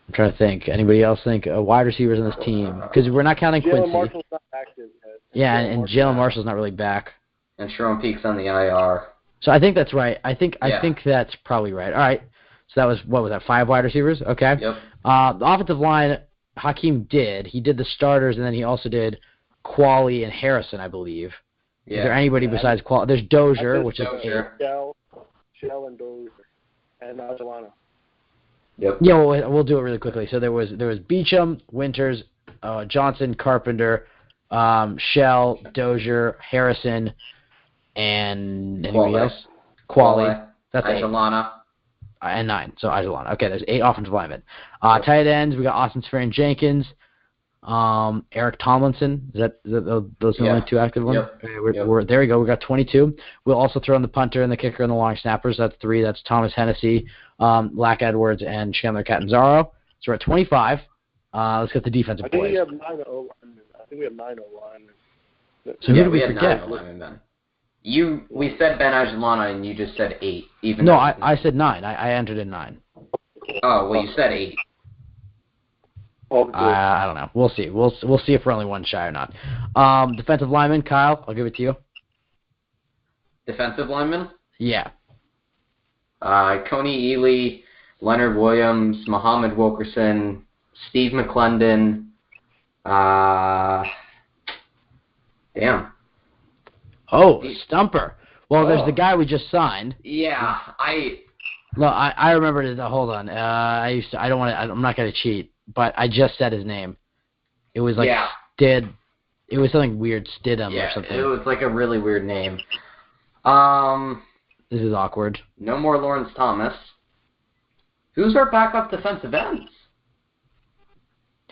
I'm trying to think. Anybody else think wide receivers on this team? Because we're not counting Quincy.
Jalen Marshall's not active yet.
Yeah, and Jalen Marshall's not really back.
And Sharon Peake's on the IR.
So I think that's right. I think that's probably right. All right. So that was, what was that, 5 wide receivers? Okay.
Yep.
The offensive line, Hakeem did. He did the starters, and then he also did Qualley and Harrison, I believe. Yeah. Is there anybody besides Qualley? There's Dozier, which is 8.
Shell and Dozier. And Adelana.
Yep.
Yeah, we'll do it really quickly. So there was Beachum, Winters, Johnson, Carpenter, Shell, Dozier, Harrison, and anybody else? Qualley. That's 8.
Adelana.
And 9. So Adelana. Okay, there's 8 offensive linemen. Tight ends, we got Austin Swearinger-Jenkins, Eric Tomlinson. Is that those are the only 2 active ones?
Yep.
Okay, there we go. We got 22. We'll also throw in the punter and the kicker and the long snappers. That's 3. That's Thomas Hennessy, Lack Edwards, and Chandler Catanzaro. So we're at 25. Let's get the defensive boys.
We have 9 O-linemen. I think we have 9 O-linemen.
So who did we forget?
We said Ben Adelana, and you just said 8.
No, I said 9. I entered in 9.
Oh, well, you said 8.
I don't know. We'll see. We'll see if we're only one shy or not. Defensive lineman, Kyle, I'll give it to you.
Defensive lineman?
Yeah.
Coney Ely, Leonard Williams, Muhammad Wilkerson, Steve McClendon. Damn.
Oh, Stumper. Well, there's the guy we just signed.
Yeah,
No, I remember it. Hold on. I'm not gonna cheat, but I just said his name. It was like It was something weird, Stidham or something.
It was like a really weird name.
This is awkward.
No more Lawrence Thomas. Who's our backup defensive ends?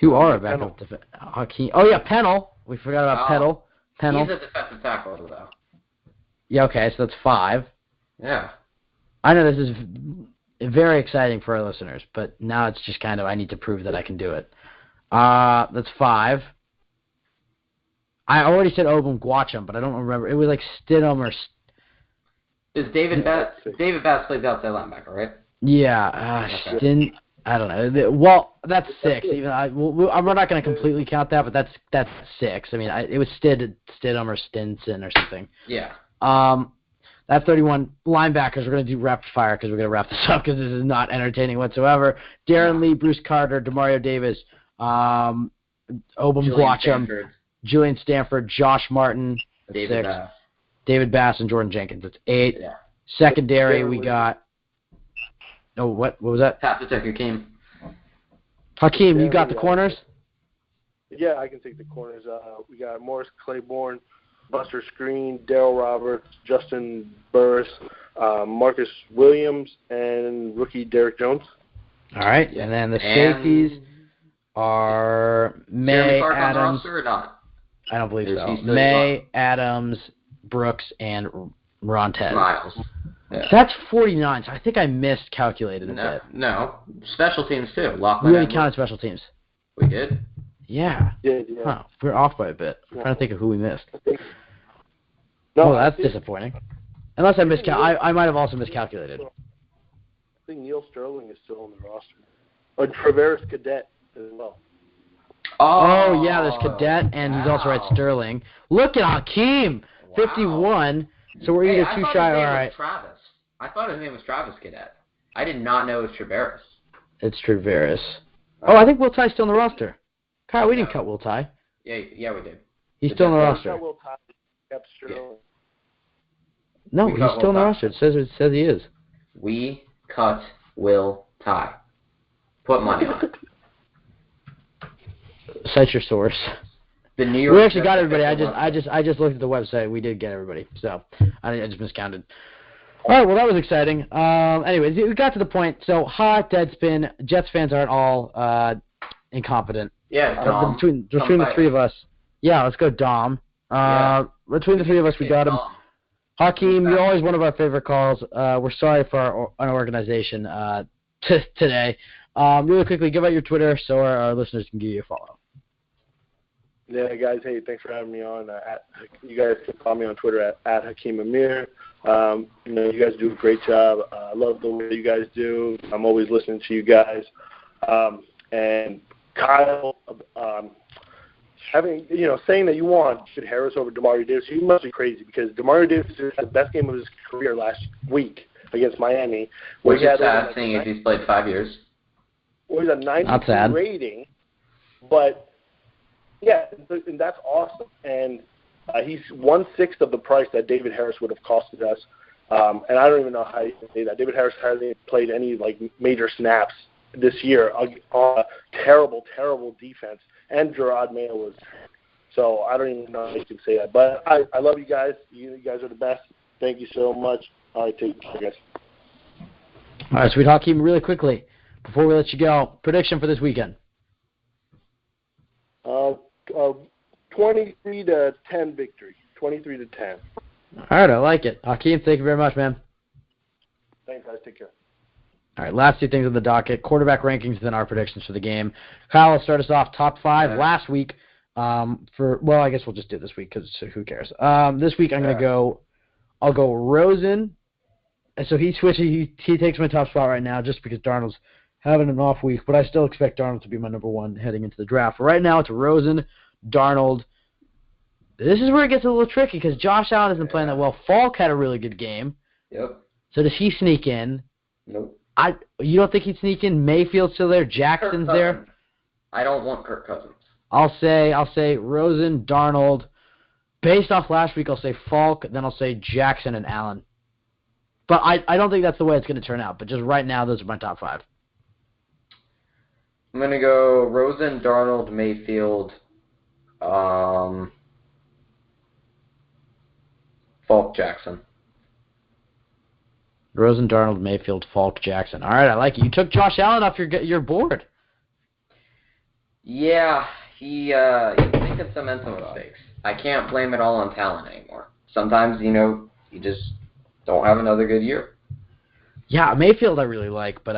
Who are our backup defensive? Oh yeah, Pennell. We forgot about Pennell.
He's a defensive tackle though.
Yeah. Okay, so that's 5.
Yeah. I
know this is very exciting for our listeners, but now it's just kind of I need to prove that I can do it. That's 5. I already said Obum Gwacham, but I don't remember. It was like Stidham or.
Is David Bass plays outside linebacker, right?
Yeah. I don't know. Well, that's 6. Even we're not going to completely count that, but that's 6. I mean, it was Stidham or Stinson or something.
Yeah.
That's 31 linebackers. We're going to do rapid fire because we're going to wrap this up because this is not entertaining whatsoever. Darren Lee, Bruce Carter, Demario Davis, Obum Gwacham, Julian Stanford, Josh Martin. That's
David
6.
Bass.
David Bass and Jordan Jenkins. That's 8.
Yeah.
Secondary, we got. Oh, what was that?
Have to take Hakeem.
Hakeem, you got the corners?
Yeah, I can take the corners. We got Morris Claiborne, Buster Screen, Darryl Roberts, Justin Burris, Marcus Williams, and rookie Derek Jones.
All right, and then the safeties are May,
Clark
Adams.
on the roster or not?
I don't believe so.
Is he still
May, Adams, Brooks, and Rontez.
Miles. Yeah.
That's 49, so I think I miscalculated a bit.
No. Special teams, too.
We already counted special teams.
We did?
Yeah.
Yeah.
Huh. We're off by a bit. I'm trying to think of who we missed.
No,
that's disappointing. Unless I might have also miscalculated.
I think Neil Sterling is still on the roster. Or Traveris Cadet as well.
Oh yeah, there's Cadet, and he's also at Sterling. Look at Hakeem, 51. So we're either too shy. All right.
Travis. I thought his name was Travis Cadet. I did not know it was Traveris.
It's Traveris. Oh, I think Will Tye's still on the roster. Kyle, we didn't cut Will Tye.
Yeah, we did.
He's still on the roster. No, he's still on the roster. It says he is.
We cut Will Tye. Put money on it.
Cite your source.
The New York.
We actually got everybody. I just looked at the website. We did get everybody. So I just miscounted. All right. Well, that was exciting. Anyways, we got to the point. So hot deadspin. Jets fans aren't all incompetent.
Yeah, Dom.
Between the three of us. Yeah, let's go Dom. Between the three of us, we got him. Hakeem, you're always one of our favorite calls. We're sorry for our unorganization today. Really quickly, give out your Twitter so our listeners can give you a follow.
Yeah, guys, hey, thanks for having me on. You guys can follow me on Twitter at Hakeem Amir. You guys do a great job. I love the way you guys do. I'm always listening to you guys. And Kyle, saying that you want Harris over Demario Davis, you must be crazy because Demario Davis had the best game of his career last week against Miami.
Which is sad, seeing as he's played 5 years.
Well, he's a 92 rating, but yeah, and that's awesome. And he's 1/6 of the price that David Harris would have costed us. And I don't even know how you can say that. David Harris hasn't played any major snaps this year on a terrible, terrible defense. And Gerard Mayo was. So I don't even know how you can say that. But I love you guys. You guys are the best. Thank you so much. All right, take care, guys.
All right, Sweet Hakeem, really quickly, before we let you go, prediction for this weekend.
23-10 victory. 23-10.
All right, I like it. Hakeem, thank you very much, man.
Thanks, guys. Take care.
All right, last two things on the docket. Quarterback rankings, then our predictions for the game. Kyle, let's start us off. Top 5 last week. I guess we'll just do it this week because who cares? This week I'll go Rosen. And so he switches. He takes my top spot right now just because Darnold's having an off week. But I still expect Darnold to be my number 1 heading into the draft. Right now it's Rosen, Darnold. This is where it gets a little tricky because Josh Allen isn't playing that well. Falk had a really good game.
Yep.
So does he sneak in?
Nope.
You don't think he'd sneak in? Mayfield's still there. Jackson's there.
I don't want Kirk Cousins.
I'll say Rosen, Darnold. Based off last week, I'll say Falk. Then I'll say Jackson and Allen. But I don't think that's the way it's going to turn out. But just right now, those are my top 5.
I'm going to go Rosen, Darnold, Mayfield, Falk, Jackson.
Rosen, Darnold, Mayfield, Falk, Jackson. All right, I like it. You took Josh Allen off your board.
Yeah, he's making some mental mistakes. I can't blame it all on talent anymore. Sometimes, you just don't have another good year.
Yeah, Mayfield I really like, but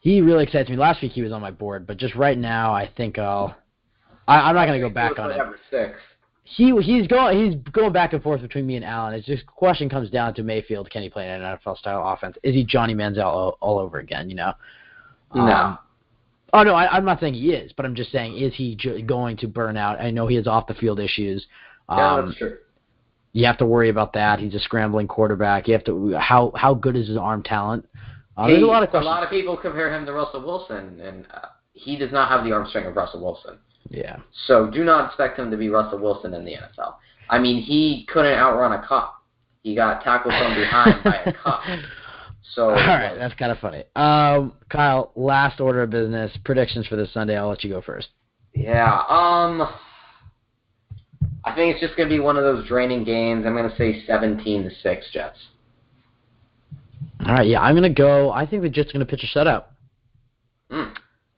he really excites me. Last week he was on my board, but just right now I think I'm not going to go back on it.
Number 6.
He's going back and forth between me and Allen. It's just question comes down to Mayfield. Can he play in an NFL style offense? Is he Johnny Manziel all over again?
No.
Oh no, I'm not saying he is, but I'm just saying is he going to burn out? I know he has off the field issues.
Yeah, that's true.
You have to worry about that. He's a scrambling quarterback. You have to how good is his arm talent? There's a lot of questions.
A lot of people compare him to Russell Wilson, and he does not have the arm strength of Russell Wilson.
Yeah.
So do not expect him to be Russell Wilson in the NFL. I mean, he couldn't outrun a cop. He got tackled from behind by a cop. So
all right, that's kind of funny. Kyle, last order of business, predictions for this Sunday. I'll let you go first.
Yeah. I think it's just going to be one of those draining games. I'm going to say 17-6 Jets.
All right, yeah, I'm going to go. I think the Jets are going to pitch a shutout.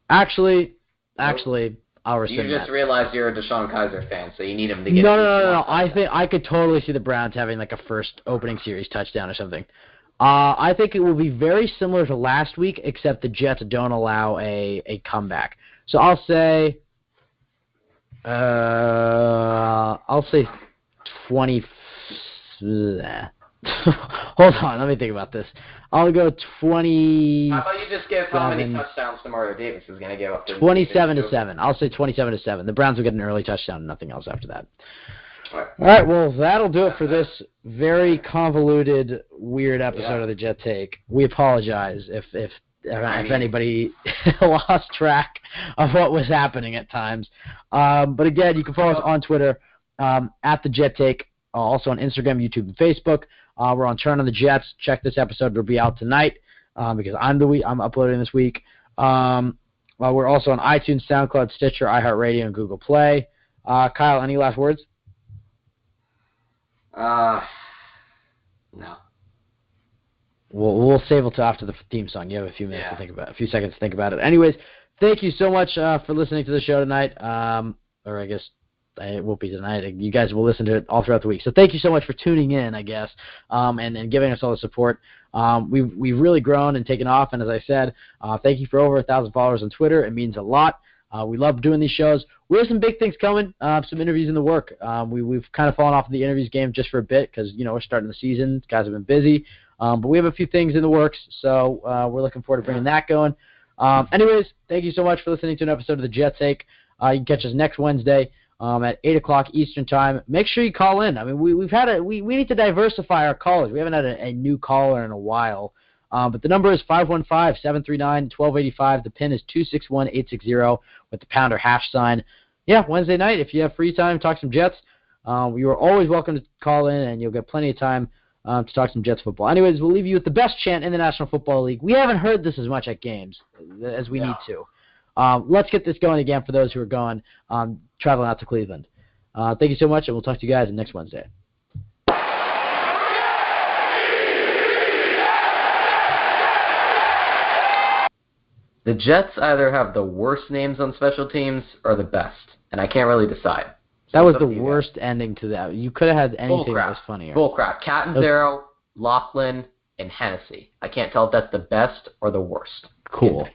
Actually, I'll rescind that.
You just realized you're a Deshaun Kaiser fan, so you need him to get.
No. I think I could totally see the Browns having like a first opening series touchdown or something. I think it will be very similar to last week, except the Jets don't allow a comeback. So I'll say 20. Hold on, let me think about this. I'll go 20.
How about you just give how many touchdowns Demario Davis is going to give up?
27-7. I'll say 27-7. The Browns will get an early touchdown and nothing else after that. All right, well, that'll do it for this very convoluted, weird episode of the Jet Take. We apologize if anybody lost track of what was happening at times. But again, you can follow us on Twitter at the Jet Take, also on Instagram, YouTube, and Facebook. We're on Turn on the Jets. Check this episode; it'll be out tonight because I'm uploading this week. We're also on iTunes, SoundCloud, Stitcher, iHeartRadio, and Google Play. Kyle, any last words?
No.
We'll save it till after the theme song. You have a few minutes to think about, a few seconds to think about it. Anyways, thank you so much for listening to the show tonight. Or I guess it won't be tonight. You guys will listen to it all throughout the week. So thank you so much for tuning in, I guess, and giving us all the support. We've really grown and taken off. And as I said, thank you for over 1,000 followers on Twitter. It means a lot. We love doing these shows. We have some big things coming, some interviews in the work. We've kind of fallen off of the interviews game just for a bit because, we're starting the season. Guys have been busy. But we have a few things in the works, so we're looking forward to bringing that going. Anyways, thank you so much for listening to an episode of the Jet Take. You can catch us next Wednesday at 8 o'clock Eastern Time. Make sure you call in. I mean, we need to diversify our callers. We haven't had a new caller in a while. But the number is 515-739-1285. The PIN is 261860 with the pound or hash sign. Yeah, Wednesday night, if you have free time, talk some Jets. You are always welcome to call in, and you'll get plenty of time to talk some Jets football. Anyways, we'll leave you with the best chant in the National Football League. We haven't heard this as much at games as we need to. Let's get this going again for those who are going, traveling out to Cleveland. Thank you so much, and we'll talk to you guys next Wednesday.
The Jets either have the worst names on special teams or the best, and I can't really decide.
That was the worst ending to that. You could have had anything that was funnier.
Bull crap. Catanzaro, Laughlin, and Hennessy. I can't tell if that's the best or the worst.
Cool.